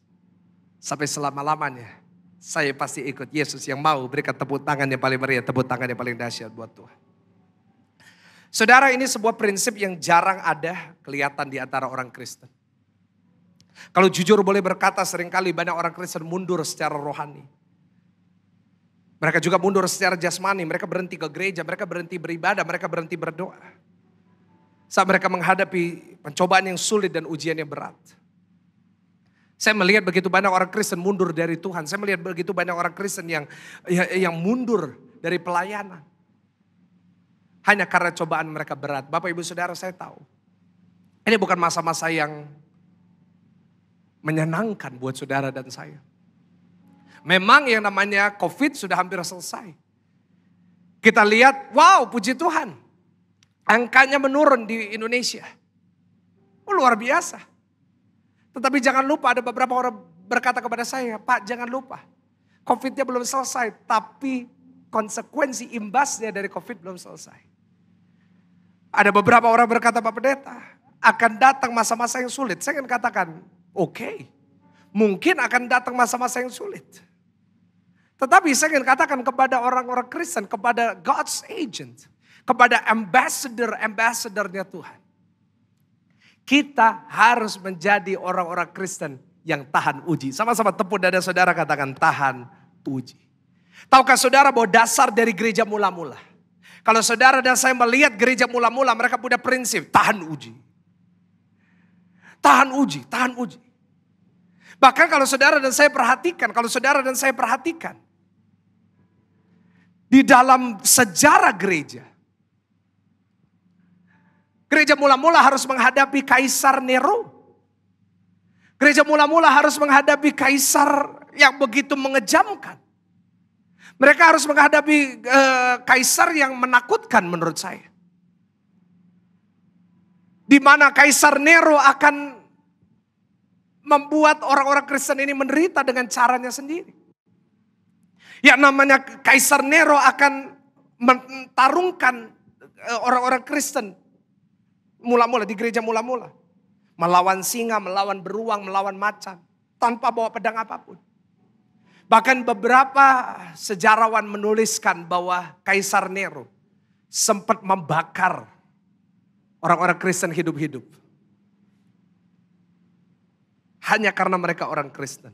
sampai selama-lamanya, saya pasti ikut Yesus. Yang mau berikan tepuk tangan yang paling meriah, tepuk tangan yang paling dahsyat buat Tuhan. Saudara, ini sebuah prinsip yang jarang ada kelihatan di antara orang Kristen. Kalau jujur boleh berkata, seringkali banyak orang Kristen mundur secara rohani. Mereka juga mundur secara jasmani, mereka berhenti ke gereja, mereka berhenti beribadah, mereka berhenti berdoa. Saat mereka menghadapi pencobaan yang sulit dan ujian yang berat. Saya melihat begitu banyak orang Kristen mundur dari Tuhan. Saya melihat begitu banyak orang Kristen yang mundur dari pelayanan. Hanya karena cobaan mereka berat. Bapak Ibu Saudara, saya tahu. Ini bukan masa-masa yang menyenangkan buat saudara dan saya. Memang yang namanya COVID sudah hampir selesai. Kita lihat, wow puji Tuhan. Angkanya menurun di Indonesia. Luar biasa. Tetapi jangan lupa, ada beberapa orang berkata kepada saya, Pak jangan lupa, COVID-nya belum selesai, tapi konsekuensi imbasnya dari COVID belum selesai. Ada beberapa orang berkata, Pak Pendeta, akan datang masa-masa yang sulit. Saya akan katakan, oke, mungkin akan datang masa-masa yang sulit. Tetapi saya ingin katakan kepada orang-orang Kristen, kepada God's agent, kepada ambassador-ambassadornya Tuhan. Kita harus menjadi orang-orang Kristen yang tahan uji. Sama-sama tepuk dada saudara, katakan tahan uji. Tahukah saudara bahwa dasar dari gereja mula-mula? Kalau saudara dan saya melihat gereja mula-mula, mereka punya prinsip tahan uji. Tahan uji, tahan uji. Bahkan kalau saudara dan saya perhatikan, di dalam sejarah gereja mula-mula harus menghadapi Kaisar Nero. Gereja mula-mula harus menghadapi kaisar yang begitu mengejamkan. Mereka harus menghadapi kaisar yang menakutkan menurut saya. Di mana Kaisar Nero akan membuat orang-orang Kristen ini menderita dengan caranya sendiri. Yang namanya Kaisar Nero akan mentarungkan orang-orang Kristen mula-mula di gereja mula-mula. Melawan singa, melawan beruang, melawan macan. Tanpa bawa pedang apapun. Bahkan beberapa sejarawan menuliskan bahwa Kaisar Nero sempat membakar orang-orang Kristen hidup-hidup. Hanya karena mereka orang Kristen.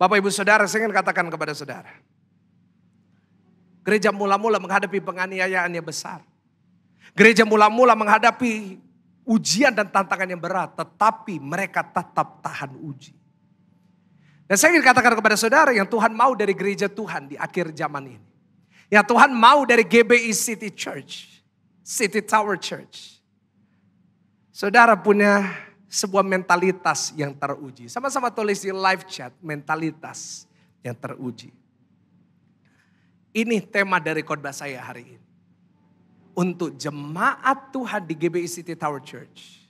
Bapak ibu saudara, saya ingin katakan kepada saudara. Gereja mula-mula menghadapi penganiayaan yang besar. Gereja mula-mula menghadapi ujian dan tantangan yang berat. Tetapi mereka tetap tahan uji. Dan saya ingin katakan kepada saudara yang Tuhan mau dari gereja Tuhan di akhir zaman ini. Yang Tuhan mau dari GBI City Church. City Tower Church. Saudara punya sebuah mentalitas yang teruji. Sama-sama tulis di live chat, mentalitas yang teruji. Ini tema dari khotbah saya hari ini. Untuk jemaat Tuhan di GBI City Tower Church.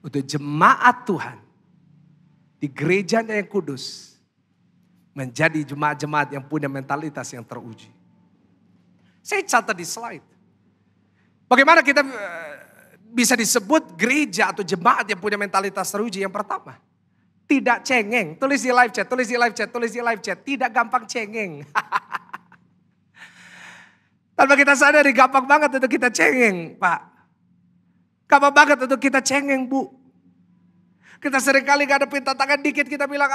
Untuk jemaat Tuhan di gerejanya yang kudus. Menjadi jemaat-jemaat yang punya mentalitas yang teruji. Saya catat di slide. Bagaimana kita bisa disebut gereja atau jemaat yang punya mentalitas teruji? Yang pertama, tidak cengeng. Tulis di live chat, tulis di live chat, tulis di live chat. Tidak gampang cengeng. Tanpa kita sadari gampang banget untuk kita cengeng, Pak. Gampang banget untuk kita cengeng, Bu. Kita seringkali ngadepin tantangan dikit, kita bilang,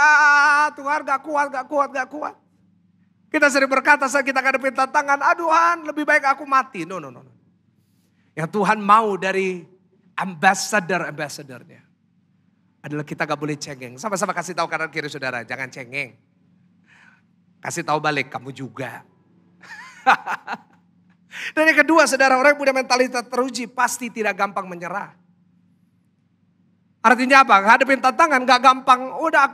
Tuhan gak kuat. Kita sering berkata saat kita ngadepin tantangan, Tuhan lebih baik aku mati. No. Yang Tuhan mau dari ambassador-ambassadornya adalah kita gak boleh cengeng. Sama-sama kasih tahu kanan kiri saudara, jangan cengeng. Kasih tahu balik, kamu juga. Dan yang kedua, saudara, orang yang punya mentalitas teruji pasti tidak gampang menyerah. Artinya apa? Hadapin tantangan gak gampang, udah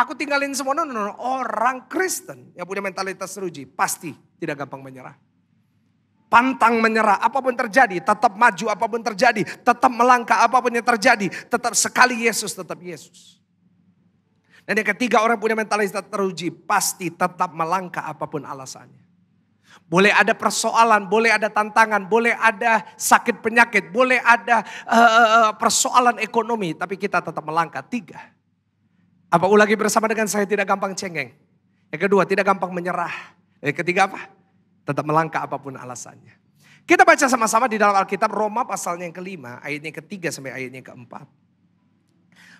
aku tinggalin semua. No. Orang Kristen yang punya mentalitas teruji pasti tidak gampang menyerah. Pantang menyerah, apapun terjadi, tetap maju apapun terjadi, tetap melangkah apapun yang terjadi, tetap sekali Yesus, tetap Yesus. Dan yang ketiga, orang yang punya mentalitas teruji pasti tetap melangkah apapun alasannya. Boleh ada persoalan, boleh ada tantangan, boleh ada sakit penyakit, boleh ada persoalan ekonomi. Tapi kita tetap melangkah. 3. Apa ulangi bersama dengan saya, tidak gampang cengeng. Yang kedua, tidak gampang menyerah. Yang ketiga apa? Tetap melangkah apapun alasannya. Kita baca sama-sama di dalam Alkitab Roma pasalnya yang ke-5, ayatnya yang ke-3 sampai ayatnya yang ke-4.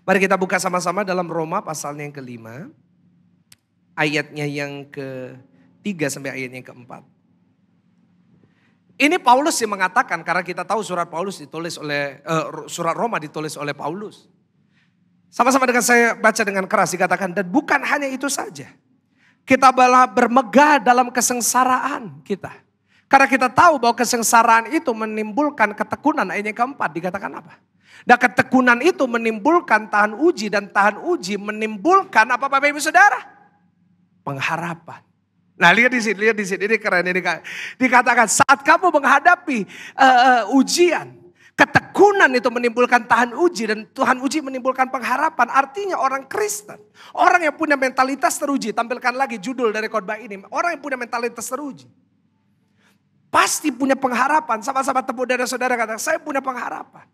Mari kita buka sama-sama dalam Roma pasalnya yang ke-5, ayatnya yang ke-3 sampai ayatnya yang ke-4. Ini Paulus yang mengatakan, karena kita tahu surat Roma ditulis oleh Paulus. Sama-sama dengan saya baca dengan keras, dikatakan, dan bukan hanya itu saja. Kita malah bermegah dalam kesengsaraan kita. Karena kita tahu bahwa kesengsaraan itu menimbulkan ketekunan. Ayatnya ke-4 dikatakan apa? Dan ketekunan itu menimbulkan tahan uji, dan tahan uji menimbulkan apa Bapak Ibu Saudara? Pengharapan. Nah lihat di sini, ini keren. Ini dikatakan saat kamu menghadapi ujian, Ketekunan itu menimbulkan tahan uji dan Tuhan uji menimbulkan pengharapan. Artinya orang Kristen, orang yang punya mentalitas teruji. Tampilkan lagi judul dari khotbah ini. Orang yang punya mentalitas teruji. Pasti punya pengharapan. Sama-sama tepuk dada saudara kata, saya punya pengharapan.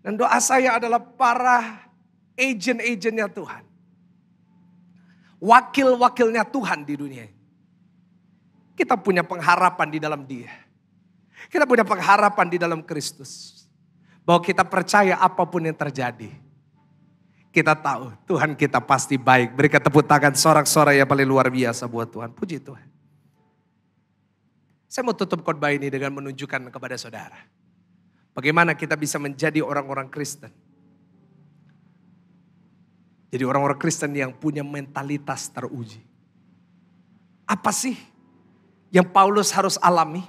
Dan doa saya adalah para agent-agentnya Tuhan. Wakil-wakilnya Tuhan di dunia. Kita punya pengharapan di dalam Dia. Kita punya pengharapan di dalam Kristus. Bahwa kita percaya apapun yang terjadi. Kita tahu Tuhan kita pasti baik. Berikan tepuk tangan sorak-sorai yang paling luar biasa buat Tuhan. Puji Tuhan. Saya mau tutup khotbah ini dengan menunjukkan kepada saudara. Bagaimana kita bisa menjadi orang-orang Kristen. Jadi orang-orang Kristen yang punya mentalitas teruji. Apa sih yang Paulus harus alami?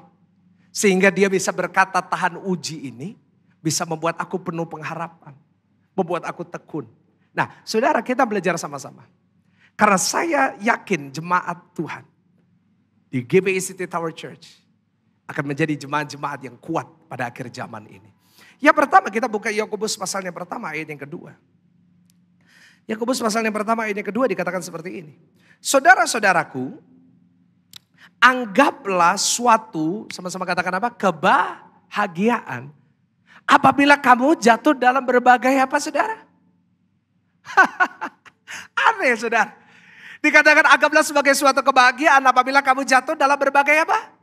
Sehingga dia bisa berkata tahan uji ini bisa membuat aku penuh pengharapan. Membuat aku tekun. Nah saudara kita belajar sama-sama. Karena saya yakin jemaat Tuhan di GBI City Tower Church akan menjadi jemaat-jemaat yang kuat pada akhir zaman ini. Yang pertama kita buka Yakobus pasal yang pertama ayat yang kedua. Yakobus pasal yang pertama ayat yang kedua dikatakan seperti ini. Saudara-saudaraku, anggaplah suatu, sama-sama katakan apa? Kebahagiaan. Apabila kamu jatuh dalam berbagai apa saudara? Aneh saudara. Dikatakan anggaplah sebagai suatu kebahagiaan apabila kamu jatuh dalam berbagai apa?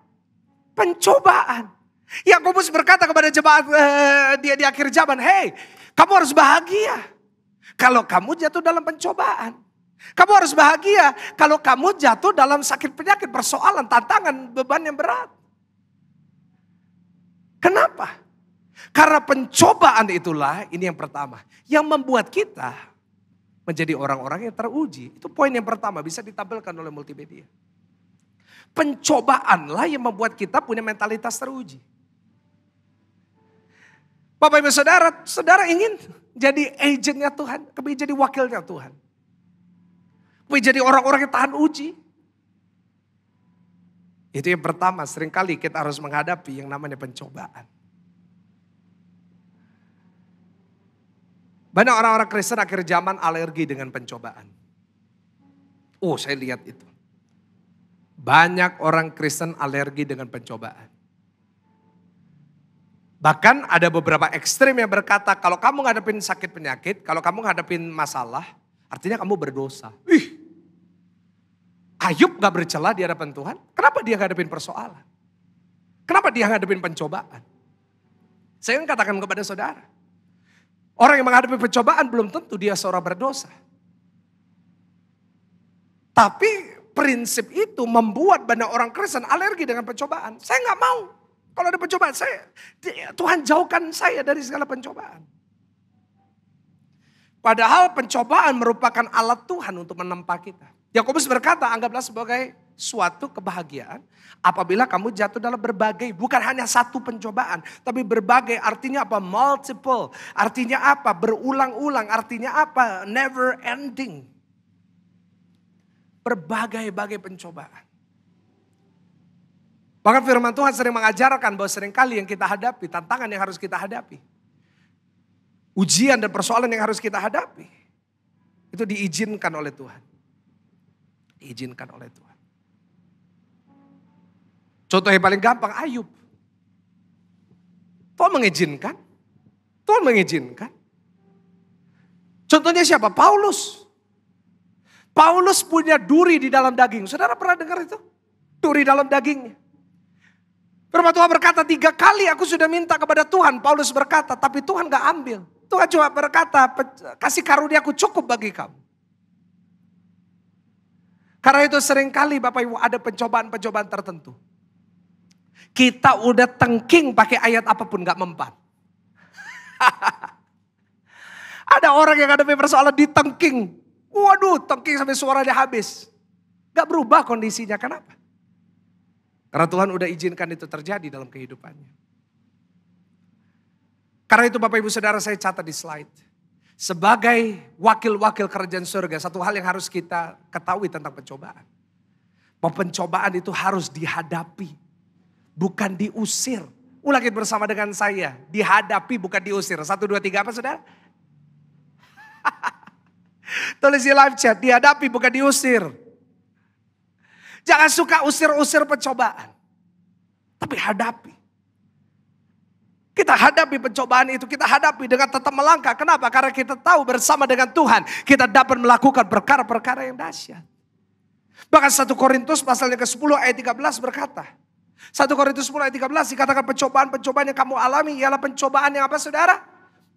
Pencobaan. Yakobus berkata kepada jemaat dia di akhir zaman, hey, kamu harus bahagia kalau kamu jatuh dalam pencobaan. Kamu harus bahagia kalau kamu jatuh dalam sakit penyakit, persoalan, tantangan, beban yang berat. Kenapa? Karena pencobaan itulah, ini yang pertama, yang membuat kita menjadi orang-orang yang teruji. Itu poin yang pertama, bisa ditampilkan oleh multimedia. Pencobaanlah yang membuat kita punya mentalitas teruji. Bapak Ibu Saudara, saudara ingin jadi agentnya Tuhan, kami jadi wakilnya Tuhan. Menjadi orang-orang yang tahan uji. Itu yang pertama, seringkali kita harus menghadapi yang namanya pencobaan. Banyak orang-orang Kristen akhir zaman alergi dengan pencobaan. Oh, saya lihat itu. Banyak orang Kristen alergi dengan pencobaan. Bahkan ada beberapa ekstrem yang berkata, kalau kamu ngadepin sakit penyakit, kalau kamu ngadepin masalah, artinya kamu berdosa. Ayub gak bercela di hadapan Tuhan. Kenapa dia ngadepin persoalan? Kenapa dia ngadepin pencobaan? Saya ingin katakan kepada saudara. Orang yang menghadapi pencobaan belum tentu dia seorang berdosa. Tapi prinsip itu membuat banyak orang Kristen alergi dengan pencobaan. Saya gak mau. Kalau ada pencobaan, Tuhan jauhkan saya dari segala pencobaan. Padahal pencobaan merupakan alat Tuhan untuk menempa kita. Yakobus berkata, anggaplah sebagai suatu kebahagiaan apabila kamu jatuh dalam berbagai, bukan hanya satu pencobaan, tapi berbagai artinya apa? Multiple, artinya apa? Berulang-ulang, artinya apa? Never ending. Berbagai-bagai pencobaan. Bahkan firman Tuhan sering mengajarkan bahwa seringkali yang kita hadapi, tantangan yang harus kita hadapi, ujian dan persoalan yang harus kita hadapi, itu diizinkan oleh Tuhan. Diizinkan oleh Tuhan. Contoh yang paling gampang, Ayub. Tuhan mengizinkan. Tuhan mengizinkan. Contohnya siapa? Paulus. Paulus punya duri di dalam daging. Saudara pernah dengar itu? Duri dalam dagingnya. Firman Tuhan berkata 3 kali aku sudah minta kepada Tuhan. Paulus berkata, tapi Tuhan gak ambil. Tuhan cuma berkata, kasih karuniaku cukup bagi kamu. Karena itu seringkali Bapak Ibu ada pencobaan-pencobaan tertentu. Kita udah tengking pakai ayat apapun gak mempan. Ada orang yang hadapi persoalan ditengking. Waduh, tengking sampai suaranya habis. Gak berubah kondisinya, kenapa? Karena Tuhan udah izinkan itu terjadi dalam kehidupannya. Karena itu Bapak Ibu Saudara saya catat di slide. Sebagai wakil-wakil kerajaan surga, satu hal yang harus kita ketahui tentang pencobaan. Bahwa pencobaan itu harus dihadapi, bukan diusir. Ulangi bersama dengan saya. Dihadapi bukan diusir. 1, 2, 3 apa saudara? Tulis di live chat. Dihadapi bukan diusir. Jangan suka usir-usir pencobaan. Tapi hadapi. Kita hadapi pencobaan itu. Kita hadapi dengan tetap melangkah. Kenapa? Karena kita tahu bersama dengan Tuhan. Kita dapat melakukan perkara-perkara yang dahsyat. Bahkan 1 Korintus pasal yang ke-10 ayat 13 berkata. 1 Korintus 10 ayat 13 dikatakan pencobaan-pencobaan yang kamu alami ialah pencobaan yang apa saudara?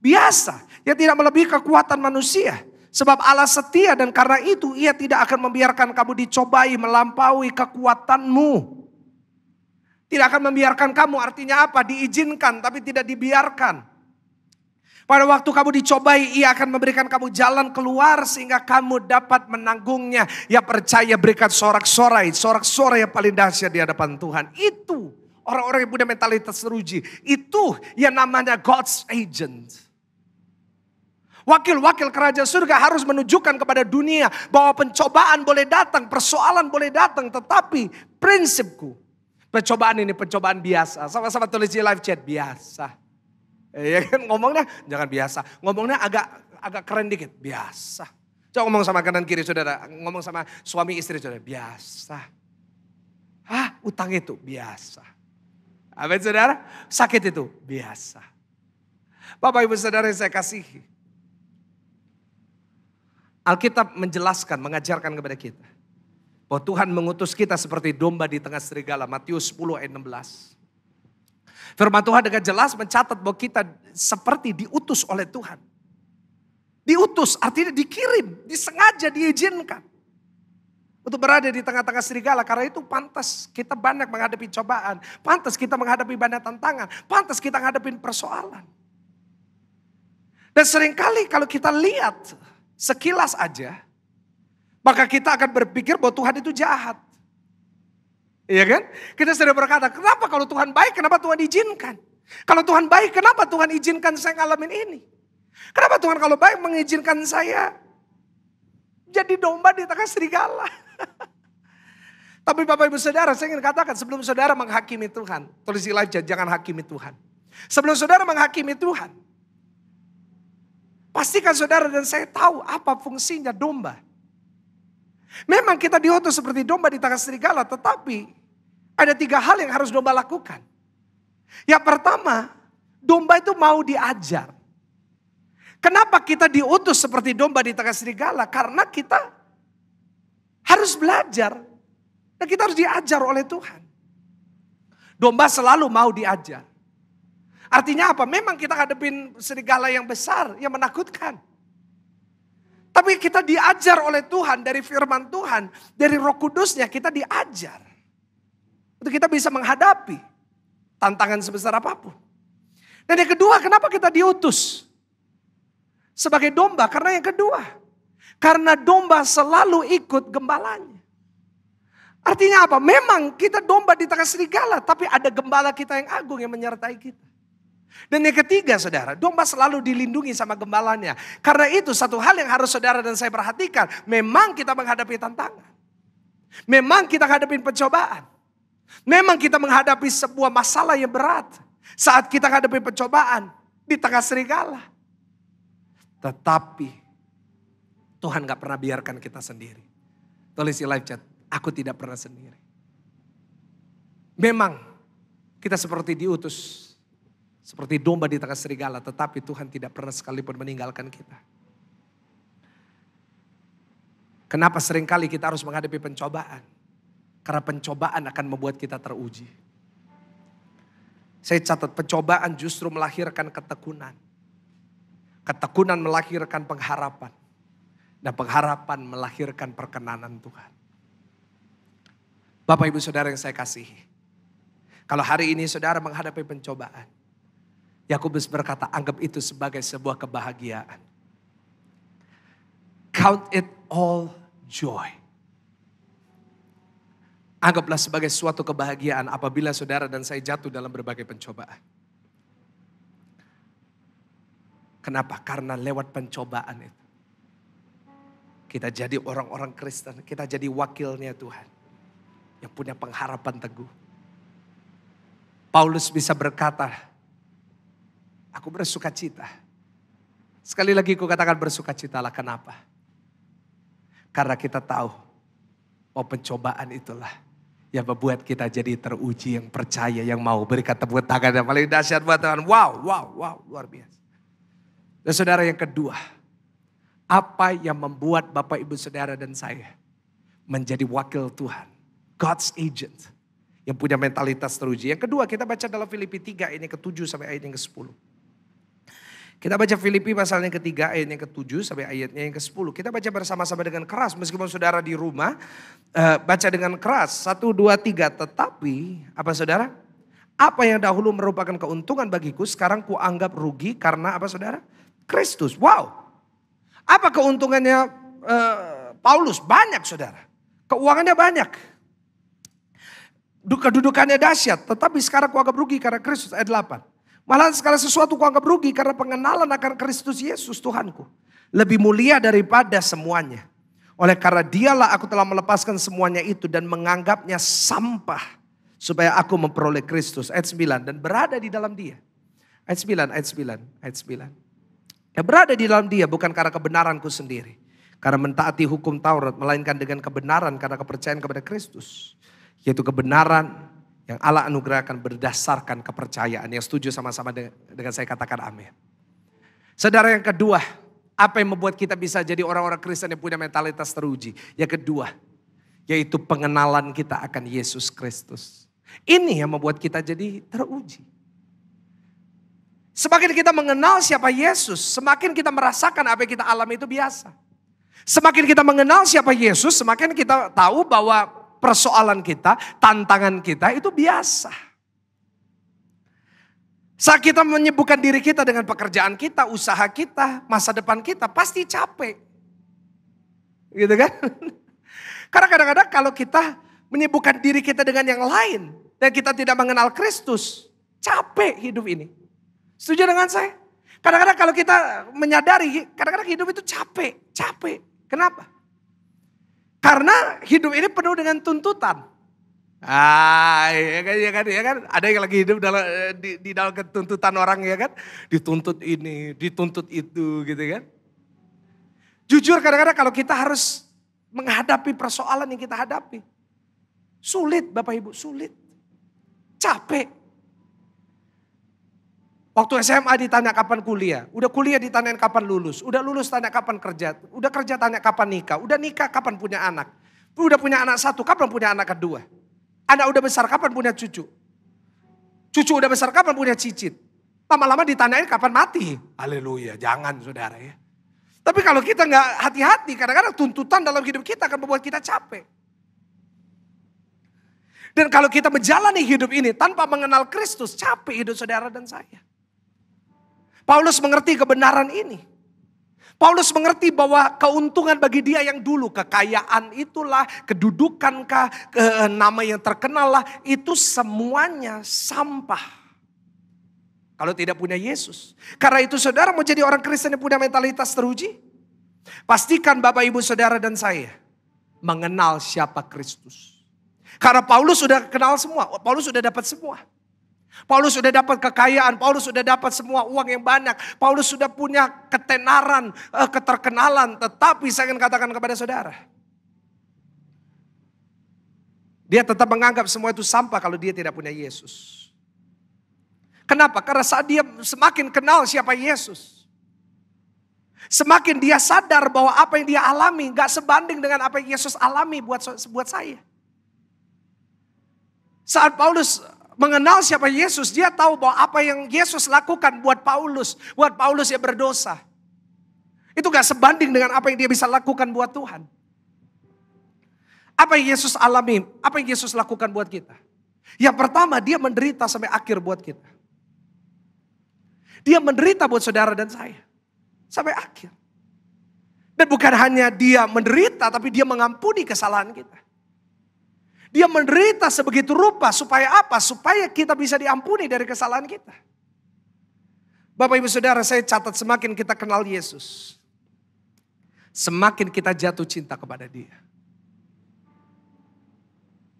Biasa. Yang tidak melebihi kekuatan manusia. Sebab Allah setia dan karena itu ia tidak akan membiarkan kamu dicobai melampaui kekuatanmu. Tidak akan membiarkan kamu artinya apa? Diizinkan tapi tidak dibiarkan. Pada waktu kamu dicobai ia akan memberikan kamu jalan keluar sehingga kamu dapat menanggungnya. Ya percaya berikan sorak-sorai. Sorak-sorai yang paling dahsyat di hadapan Tuhan. Itu orang-orang yang punya mentalitas teruji. Itu yang namanya God's agent. Wakil-wakil kerajaan surga harus menunjukkan kepada dunia bahwa pencobaan boleh datang, persoalan boleh datang. Tetapi prinsipku, pencobaan ini pencobaan biasa. Sama-sama tulis di live chat, biasa. Ya kan ngomongnya jangan biasa, ngomongnya agak keren dikit, biasa. Coba ngomong sama kanan kiri saudara, ngomong sama suami istri saudara, biasa. Utang itu biasa. Amin saudara, sakit itu biasa. Bapak ibu saudara yang saya kasihi. Alkitab menjelaskan, mengajarkan kepada kita. Bahwa Tuhan mengutus kita seperti domba di tengah serigala. Matius 10 ayat 16. Firman Tuhan dengan jelas mencatat bahwa kita seperti diutus oleh Tuhan. Diutus artinya dikirim, disengaja, diizinkan. Untuk berada di tengah-tengah serigala. Karena itu pantas kita banyak menghadapi cobaan. Pantas kita menghadapi banyak tantangan. Pantas kita menghadapi persoalan. Dan seringkali kalau kita lihat sekilas aja, maka kita akan berpikir bahwa Tuhan itu jahat. Iya kan? Kita sering berkata, kenapa kalau Tuhan baik, kenapa Tuhan izinkan? Kalau Tuhan baik, kenapa Tuhan izinkan saya ngalamin ini? Kenapa Tuhan kalau baik mengizinkan saya jadi domba di tengah serigala? Tapi Bapak Ibu Saudara, saya ingin katakan sebelum saudara menghakimi Tuhan, tulis di live chat, jangan hakimi Tuhan. Sebelum saudara menghakimi Tuhan, pastikan saudara dan saya tahu apa fungsinya domba. Memang kita diutus seperti domba di tengah serigala, tetapi ada 3 hal yang harus domba lakukan. Yang pertama, domba itu mau diajar. Kenapa kita diutus seperti domba di tengah serigala? Karena kita harus belajar dan kita harus diajar oleh Tuhan. Domba selalu mau diajar. Artinya apa? Memang kita hadapin serigala yang besar, yang menakutkan. Tapi kita diajar oleh Tuhan dari firman Tuhan, dari Roh Kudusnya kita diajar. Untuk kita bisa menghadapi tantangan sebesar apapun. Dan yang kedua, kenapa kita diutus sebagai domba? Karena yang kedua, karena domba selalu ikut gembalanya. Artinya apa? Memang kita domba di tengah serigala, tapi ada gembala kita yang agung yang menyertai kita. Dan yang ketiga saudara, domba selalu dilindungi sama gembalanya. Karena itu satu hal yang harus saudara dan saya perhatikan. Memang kita menghadapi tantangan. Memang kita menghadapi pencobaan. Memang kita menghadapi sebuah masalah yang berat. Saat kita menghadapi pencobaan di tengah serigala. Tetapi Tuhan gak pernah biarkan kita sendiri. Tulis di live chat, aku tidak pernah sendiri. Memang kita seperti diutus. Seperti domba di tengah serigala, tetapi Tuhan tidak pernah sekalipun meninggalkan kita. Kenapa seringkali kita harus menghadapi pencobaan? Karena pencobaan akan membuat kita teruji. Saya catat pencobaan justru melahirkan ketekunan. Ketekunan melahirkan pengharapan. Dan pengharapan melahirkan perkenanan Tuhan. Bapak Ibu Saudara yang saya kasihi. Kalau hari ini saudara menghadapi pencobaan. Yakobus berkata, anggap itu sebagai sebuah kebahagiaan. Count it all joy. Anggaplah sebagai suatu kebahagiaan apabila saudara dan saya jatuh dalam berbagai pencobaan. Kenapa? Karena lewat pencobaan itu. Kita jadi orang-orang Kristen, kita jadi wakilnya Tuhan. Yang punya pengharapan teguh. Paulus bisa berkata, aku bersuka cita. Sekali lagi aku katakan bersukacitalah. Kenapa? Karena kita tahu bahwa pencobaan itulah yang membuat kita jadi teruji, yang percaya, yang mau. Berikan tepuk tangan yang paling dahsyat buat Tuhan. Wow, luar biasa. Dan saudara, yang kedua, apa yang membuat Bapak, Ibu, Saudara dan saya menjadi wakil Tuhan, God's agent, yang punya mentalitas teruji. Yang kedua, kita baca dalam Filipi 3 ayat yang ke-7 sampai ayat yang ke-10. Kita baca Filipi pasal yang ketiga ayat yang ke-7 sampai ayatnya yang ke-10. Kita baca bersama-sama dengan keras. Meskipun saudara di rumah baca dengan keras. 1, 2, 3. Tetapi apa saudara? Apa yang dahulu merupakan keuntungan bagiku sekarang kuanggap rugi karena apa saudara? Kristus. Wow. Apa keuntungannya Paulus? Banyak saudara. Keuangannya banyak. Kedudukannya dahsyat. Tetapi sekarang kuanggap rugi karena Kristus. Ayat 8. Malah segala sesuatu kuanggap rugi karena pengenalan akan Kristus Yesus Tuhanku. Lebih mulia daripada semuanya. Oleh karena dialah aku telah melepaskan semuanya itu dan menganggapnya sampah. Supaya aku memperoleh Kristus. Ayat 9. Dan berada di dalam dia. Ayat 9. Dan berada di dalam dia bukan karena kebenaranku sendiri. Karena mentaati hukum Taurat. Melainkan dengan kebenaran karena kepercayaan kepada Kristus. Yaitu kebenaran yang Allah anugerahkan berdasarkan kepercayaan. Yang setuju sama-sama dengan saya katakan amin. Saudara, yang kedua, apa yang membuat kita bisa jadi orang-orang Kristen yang punya mentalitas teruji? Yang kedua, yaitu pengenalan kita akan Yesus Kristus. Ini yang membuat kita jadi teruji. Semakin kita mengenal siapa Yesus, semakin kita merasakan apa yang kita alami itu biasa. Semakin kita mengenal siapa Yesus, semakin kita tahu bahwa persoalan kita, tantangan kita itu biasa. Saat kita menyibukkan diri kita dengan pekerjaan kita, usaha kita, masa depan kita, pasti capek. Gitu kan? Karena kadang-kadang kalau kita menyibukkan diri kita dengan yang lain, dan kita tidak mengenal Kristus, capek hidup ini. Setuju dengan saya? Kadang-kadang kalau kita menyadari, kadang-kadang hidup itu capek. Kenapa? Karena hidup ini penuh dengan tuntutan. Ya kan. Ada yang lagi hidup di dalam tuntutan orang ya kan. Dituntut ini, dituntut itu gitu kan. Jujur kadang-kadang kalau kita harus menghadapi persoalan yang kita hadapi. Sulit Bapak Ibu, sulit. Capek. Waktu SMA ditanya kapan kuliah. Udah kuliah ditanyain kapan lulus. Udah lulus tanya kapan kerja. Udah kerja tanya kapan nikah. Udah nikah kapan punya anak. Udah punya anak satu kapan punya anak kedua. Anak udah besar kapan punya cucu. Cucu udah besar kapan punya cicit. Lama-lama ditanyain kapan mati. Haleluya, jangan saudara ya. Tapi kalau kita gak hati-hati, kadang-kadang tuntutan dalam hidup kita akan membuat kita capek. Dan kalau kita menjalani hidup ini tanpa mengenal Kristus, capek hidup saudara dan saya. Paulus mengerti kebenaran ini. Paulus mengerti bahwa keuntungan bagi dia yang dulu, kekayaan itulah, kedudukankah, nama yang terkenal lah, itu semuanya sampah. Kalau tidak punya Yesus. Karena itu saudara mau jadi orang Kristen yang punya mentalitas teruji, pastikan Bapak, Ibu, Saudara dan saya mengenal siapa Kristus. Karena Paulus sudah kenal semua, Paulus sudah dapat semua. Paulus sudah dapat kekayaan, Paulus sudah dapat semua uang yang banyak. Paulus sudah punya ketenaran, keterkenalan. Tetapi saya ingin katakan kepada saudara. Dia tetap menganggap semua itu sampah kalau dia tidak punya Yesus. Kenapa? Karena saat dia semakin kenal siapa Yesus. Semakin dia sadar bahwa apa yang dia alami gak sebanding dengan apa yang Yesus alami buat saya. Saat Paulus mengenal siapa Yesus, dia tahu bahwa apa yang Yesus lakukan buat Paulus yang berdosa. Itu gak sebanding dengan apa yang dia bisa lakukan buat Tuhan. Apa yang Yesus alami, apa yang Yesus lakukan buat kita. Yang pertama, dia menderita sampai akhir buat kita. Dia menderita buat saudara dan saya. Sampai akhir. Dan bukan hanya dia menderita, tapi dia mengampuni kesalahan kita. Dia menderita sebegitu rupa supaya apa? Supaya kita bisa diampuni dari kesalahan kita. Bapak, Ibu, Saudara, saya catat semakin kita kenal Yesus, semakin kita jatuh cinta kepada Dia.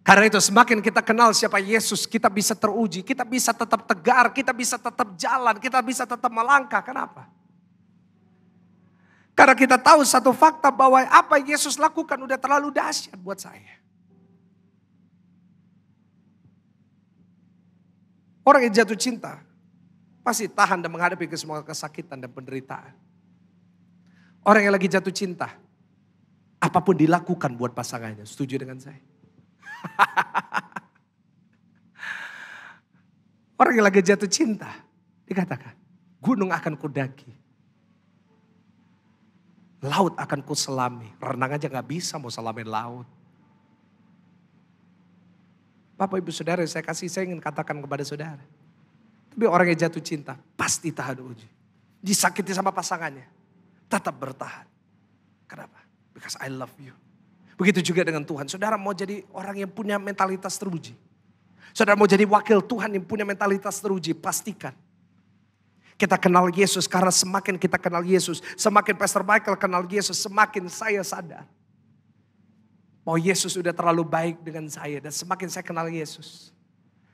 Karena itu semakin kita kenal siapa Yesus, kita bisa teruji, kita bisa tetap tegar, kita bisa tetap jalan, kita bisa tetap melangkah. Kenapa? Karena kita tahu satu fakta bahwa apa yang Yesus lakukan udah terlalu dahsyat buat saya. Orang yang jatuh cinta pasti tahan dan menghadapi semua kesakitan dan penderitaan. Orang yang lagi jatuh cinta, apapun dilakukan buat pasangannya. Setuju dengan saya? Orang yang lagi jatuh cinta, dikatakan, gunung akan kudaki, laut akan kuselami. Renang aja gak bisa mau selamin laut. Bapak ibu saudara, saya ingin katakan kepada saudara. Tapi orang yang jatuh cinta pasti tahan uji. Disakiti sama pasangannya, tetap bertahan. Kenapa? Because I love you. Begitu juga dengan Tuhan. Saudara mau jadi orang yang punya mentalitas teruji. Saudara mau jadi wakil Tuhan yang punya mentalitas teruji, pastikan. Kita kenal Yesus, karena semakin kita kenal Yesus, semakin Pastor Michael kenal Yesus, semakin saya sadar. Bahwa Yesus sudah terlalu baik dengan saya. Dan semakin saya kenal Yesus,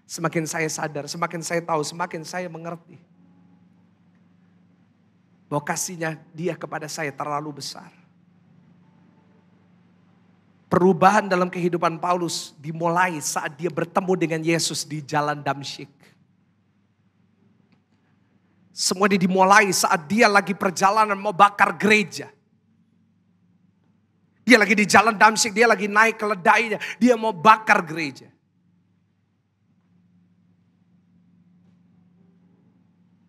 semakin saya sadar, semakin saya tahu, semakin saya mengerti. Bahwa kasihnya dia kepada saya terlalu besar. Perubahan dalam kehidupan Paulus dimulai saat dia bertemu dengan Yesus di jalan Damsyik. Semua dimulai saat dia lagi perjalanan mau bakar gereja. Dia lagi di jalan Damsyik, dia lagi naik keledainya, dia mau bakar gereja.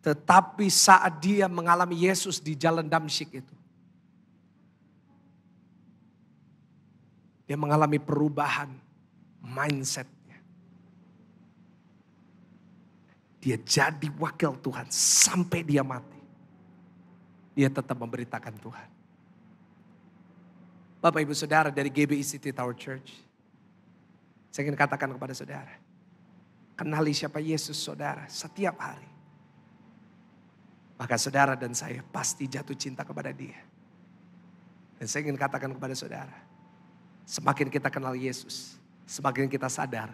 Tetapi saat dia mengalami Yesus di jalan Damsyik itu, dia mengalami perubahan mindsetnya. Dia jadi wakil Tuhan sampai dia mati. Dia tetap memberitakan Tuhan. Bapak ibu saudara dari GBI City Tower Church, saya ingin katakan kepada saudara, kenali siapa Yesus saudara setiap hari. Maka saudara dan saya pasti jatuh cinta kepada dia. Dan saya ingin katakan kepada saudara, semakin kita kenal Yesus, semakin kita sadar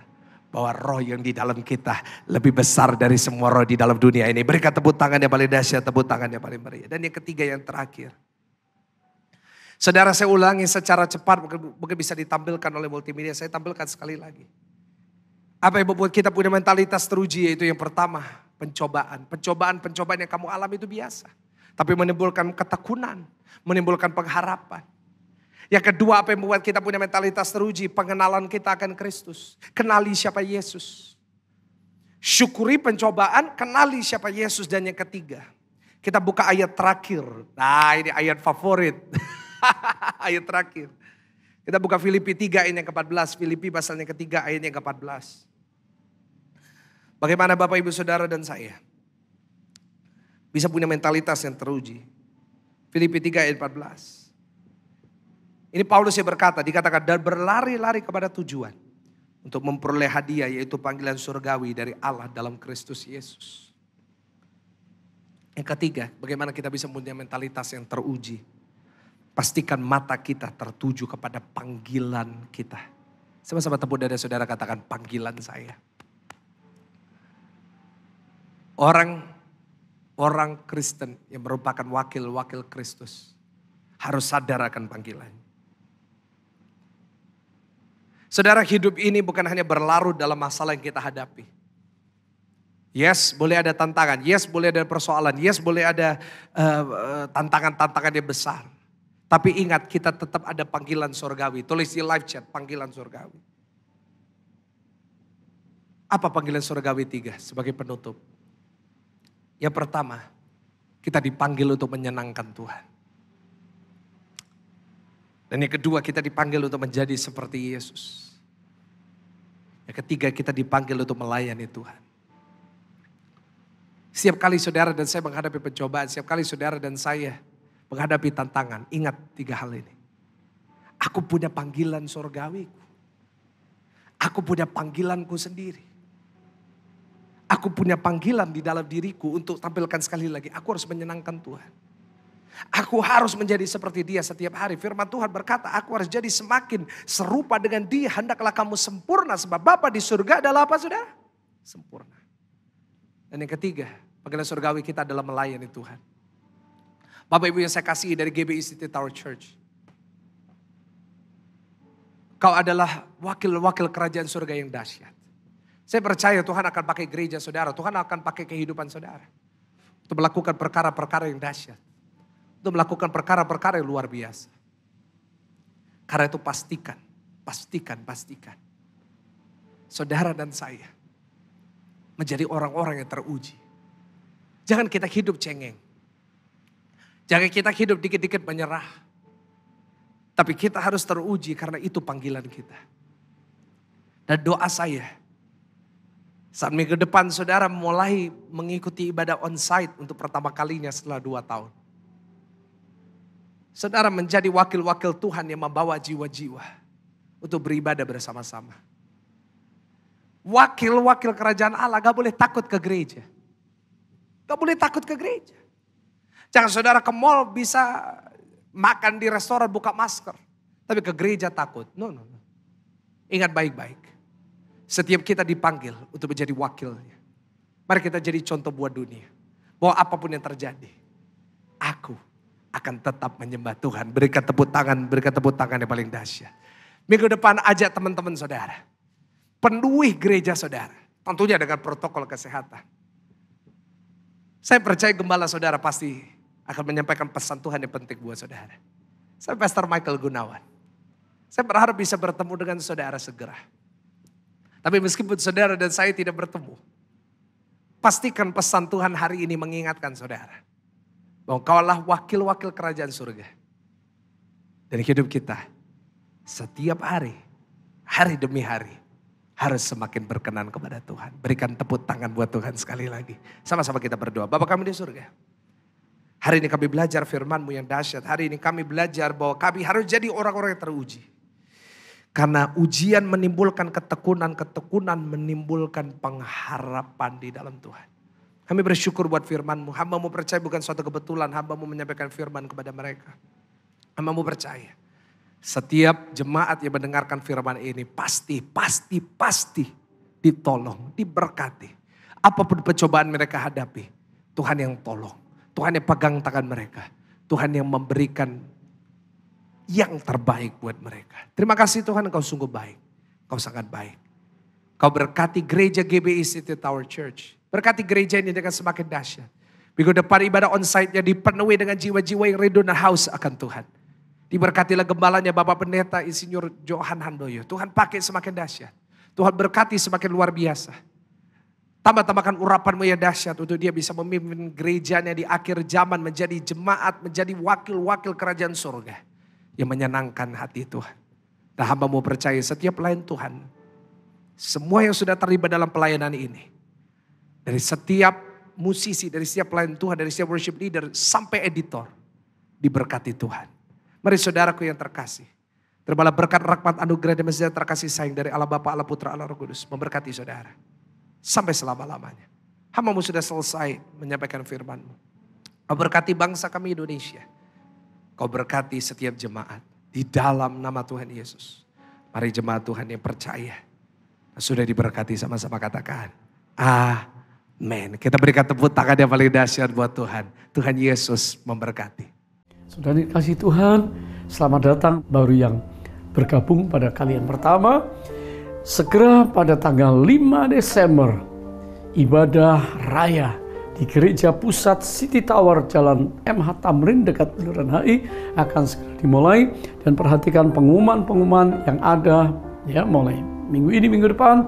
bahwa roh yang di dalam kita lebih besar dari semua roh di dalam dunia ini. Berikan tepuk tangan yang paling dahsyat, tepuk tangan yang paling meriah. Dan yang ketiga, yang terakhir. Saudara, saya ulangi secara cepat, mungkin bisa ditampilkan oleh multimedia. Saya tampilkan sekali lagi. Apa yang membuat kita punya mentalitas teruji, yaitu yang pertama, pencobaan. Pencobaan yang kamu alami itu biasa. Tapi menimbulkan ketekunan, menimbulkan pengharapan. Yang kedua, apa yang membuat kita punya mentalitas teruji? Pengenalan kita akan Kristus. Kenali siapa Yesus. Syukuri pencobaan, kenali siapa Yesus. Dan yang ketiga, kita buka ayat terakhir. Nah, ini ayat favorit. Ayat terakhir. Kita buka Filipi 3 ayat yang ke-14. Filipi pasal yang ketiga ayat yang ke-14. Bagaimana Bapak Ibu Saudara dan saya bisa punya mentalitas yang teruji? Filipi 3 ayat 14. Ini Paulus yang berkata, dikatakan, dan berlari-lari kepada tujuan untuk memperoleh hadiah, yaitu panggilan surgawi dari Allah dalam Kristus Yesus. Yang ketiga, bagaimana kita bisa punya mentalitas yang teruji? Pastikan mata kita tertuju kepada panggilan kita. Sama-sama tepuk dada saudara, katakan panggilan saya. Orang Kristen yang merupakan wakil-wakil Kristus harus sadar akan panggilannya. Saudara, hidup ini bukan hanya berlarut dalam masalah yang kita hadapi. Yes, boleh ada tantangan. Yes, boleh ada persoalan. Yes, boleh ada tantangan-tantangan yang besar. Tapi ingat, kita tetap ada panggilan surgawi. Tulis di live chat, panggilan surgawi. Apa panggilan surgawi 3 sebagai penutup? Yang pertama, kita dipanggil untuk menyenangkan Tuhan. Dan yang kedua, kita dipanggil untuk menjadi seperti Yesus. Yang ketiga, kita dipanggil untuk melayani Tuhan. Setiap kali saudara dan saya menghadapi pencobaan, setiap kali saudara dan saya menghadapi tantangan, ingat 3 hal ini. Aku punya panggilan surgawiku. Aku punya panggilanku sendiri. Aku punya panggilan di dalam diriku untuk tampilkan sekali lagi. Aku harus menyenangkan Tuhan. Aku harus menjadi seperti dia setiap hari. Firman Tuhan berkata, aku harus jadi semakin serupa dengan dia. Hendaklah kamu sempurna sebab Bapa di surga adalah apa saudara? Sempurna. Dan yang ketiga, panggilan surgawi kita adalah melayani Tuhan. Bapak Ibu yang saya kasihi dari GBI City Tower Church. Kau adalah wakil-wakil kerajaan surga yang dahsyat. Saya percaya Tuhan akan pakai gereja saudara. Tuhan akan pakai kehidupan saudara. Untuk melakukan perkara-perkara yang dahsyat. Untuk melakukan perkara-perkara yang luar biasa. Karena itu pastikan. Saudara dan saya menjadi orang-orang yang teruji. Jangan kita hidup cengeng. Jangan kita hidup dikit-dikit menyerah. Tapi kita harus teruji karena itu panggilan kita. Dan doa saya, saat minggu depan saudara mulai mengikuti ibadah onsite untuk pertama kalinya setelah 2 tahun. Saudara menjadi wakil-wakil Tuhan yang membawa jiwa-jiwa untuk beribadah bersama-sama. Wakil-wakil kerajaan Allah gak boleh takut ke gereja. Gak boleh takut ke gereja. Jangan saudara ke mall bisa makan di restoran buka masker. Tapi ke gereja takut. No. Ingat baik-baik. Setiap kita dipanggil untuk menjadi wakilnya. Mari kita jadi contoh buat dunia. Bahwa apapun yang terjadi. Aku akan tetap menyembah Tuhan. Berikan tepuk tangan yang paling dahsyat. Minggu depan ajak teman-teman saudara. Penuhi gereja saudara. Tentunya dengan protokol kesehatan. Saya percaya gembala saudara pasti akan menyampaikan pesan Tuhan yang penting buat saudara. Saya Pastor Michael Gunawan. Saya berharap bisa bertemu dengan saudara segera. Tapi meskipun saudara dan saya tidak bertemu. Pastikan pesan Tuhan hari ini mengingatkan saudara. Bahwa kaulah wakil-wakil kerajaan surga. Dan hidup kita setiap hari demi hari. Harus semakin berkenan kepada Tuhan. Berikan tepuk tangan buat Tuhan sekali lagi. Sama-sama kita berdoa. Bapa kami di surga. Hari ini kami belajar firman-Mu yang dahsyat. Hari ini kami belajar bahwa kami harus jadi orang-orang yang teruji. Karena ujian menimbulkan ketekunan. Ketekunan menimbulkan pengharapan di dalam Tuhan. Kami bersyukur buat firman-Mu. Hamba-Mu percaya bukan suatu kebetulan. Hamba-Mu menyampaikan firman kepada mereka. Hamba-Mu percaya. Setiap jemaat yang mendengarkan firman ini pasti ditolong, diberkati. Apapun pencobaan mereka hadapi, Tuhan yang tolong. Tuhan yang pegang tangan mereka. Tuhan yang memberikan yang terbaik buat mereka. Terima kasih Tuhan, Engkau sungguh baik. Engkau sangat baik. Kau berkati gereja GBI City Tower Church. Berkati gereja ini dengan semakin dahsyat. Minggu depan ibadah onsite-nya dipenuhi dengan jiwa-jiwa yang rindu dan haus akan Tuhan. Diberkatilah gembalanya Bapak Pendeta Insinyur Johan Handoyo. Tuhan pakai semakin dahsyat. Tuhan berkati semakin luar biasa. Tambah-tambahkan urapan-Mu yang dahsyat untuk dia bisa memimpin gerejanya di akhir zaman menjadi jemaat, menjadi wakil-wakil kerajaan surga yang menyenangkan hati Tuhan. Dan hamba-Mu percaya setiap pelayan Tuhan, semua yang sudah terlibat dalam pelayanan ini, dari setiap musisi, dari setiap pelayan Tuhan, dari setiap worship leader sampai editor, diberkati Tuhan. Mari saudaraku yang terkasih. Terimalah berkat rahmat anugerah dan sejahtera kasih sayang dari Allah Bapa, Allah Putra, Allah Roh Kudus. Memberkati saudara. Sampai selama-lamanya. Hamba-Mu sudah selesai menyampaikan firman-Mu. Kau berkati bangsa kami Indonesia. Kau berkati setiap jemaat. Di dalam nama Tuhan Yesus. Mari jemaat Tuhan yang percaya. Sudah diberkati sama-sama katakan. Amin. Kita berikan tepuk tangan yang paling dahsyat buat Tuhan. Tuhan Yesus memberkati. Sudah dikasih Tuhan, selamat datang baru yang bergabung pada kali yang pertama. Segera pada tanggal 5 Desember, ibadah raya di Gereja Pusat City Tower Jalan MH Tamrin dekat Bundaran HI akan segera dimulai. Dan perhatikan pengumuman-pengumuman yang ada ya mulai minggu ini, minggu depan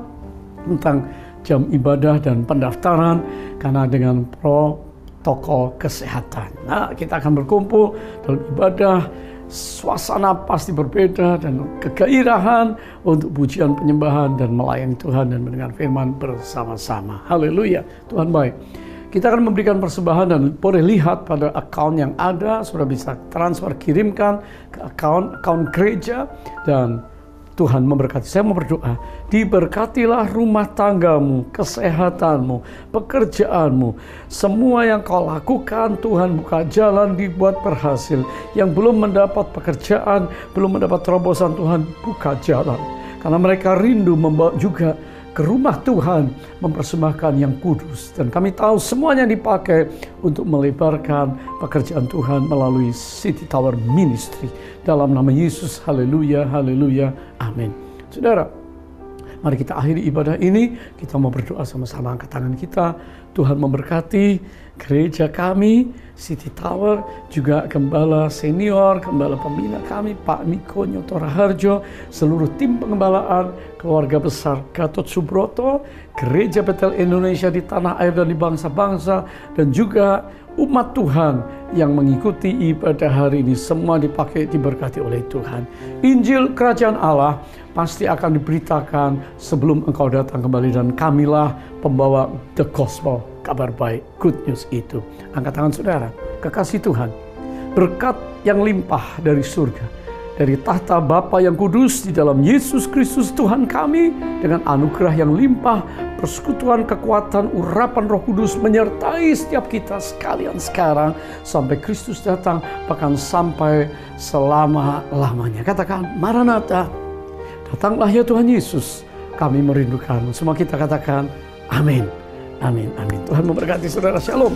tentang jam ibadah dan pendaftaran karena dengan protokol kesehatan. Nah, kita akan berkumpul dalam ibadah, suasana pasti berbeda dan kegairahan untuk pujian penyembahan dan melayani Tuhan dan mendengar firman bersama-sama. Haleluya, Tuhan baik. Kita akan memberikan persembahan dan boleh lihat pada account yang ada, sudah bisa transfer kirimkan ke account gereja dan Tuhan memberkati. Saya mau berdoa, diberkatilah rumah tanggamu, kesehatanmu, pekerjaanmu. Semua yang kau lakukan, Tuhan buka jalan, dibuat berhasil. Yang belum mendapat pekerjaan, belum mendapat terobosan, Tuhan buka jalan. Karena mereka rindu membawa juga ke rumah Tuhan, mempersembahkan yang kudus. Dan kami tahu semuanya dipakai untuk melebarkan pekerjaan Tuhan melalui City Tower Ministry. Dalam nama Yesus, haleluya, haleluya, amin. Saudara, mari kita akhiri ibadah ini. Kita mau berdoa sama-sama, angkat tangan kita. Tuhan memberkati gereja kami, City Tower, juga gembala senior, gembala pembina kami, Pak Niko Nyoto Raharjo, seluruh tim pengembalaan, keluarga besar Gatot Subroto, Gereja Betel Indonesia di tanah air dan di bangsa-bangsa, dan juga umat Tuhan yang mengikuti ibadah hari ini. Semua dipakai, diberkati oleh Tuhan. Injil Kerajaan Allah pasti akan diberitakan sebelum engkau datang kembali, dan kamilah pembawa the gospel, kabar baik, good news itu. Angkat tangan saudara, kekasih Tuhan, berkat yang limpah dari surga, dari tahta Bapa yang kudus di dalam Yesus Kristus Tuhan kami, dengan anugerah yang limpah, persekutuan, kekuatan, urapan Roh Kudus menyertai setiap kita sekalian sekarang sampai Kristus datang, bahkan sampai selama-lamanya. Katakan, Maranatha, datanglah ya Tuhan Yesus, kami merindukan. Semua kita katakan, amin, amin, amin. Tuhan memberkati saudara, shalom.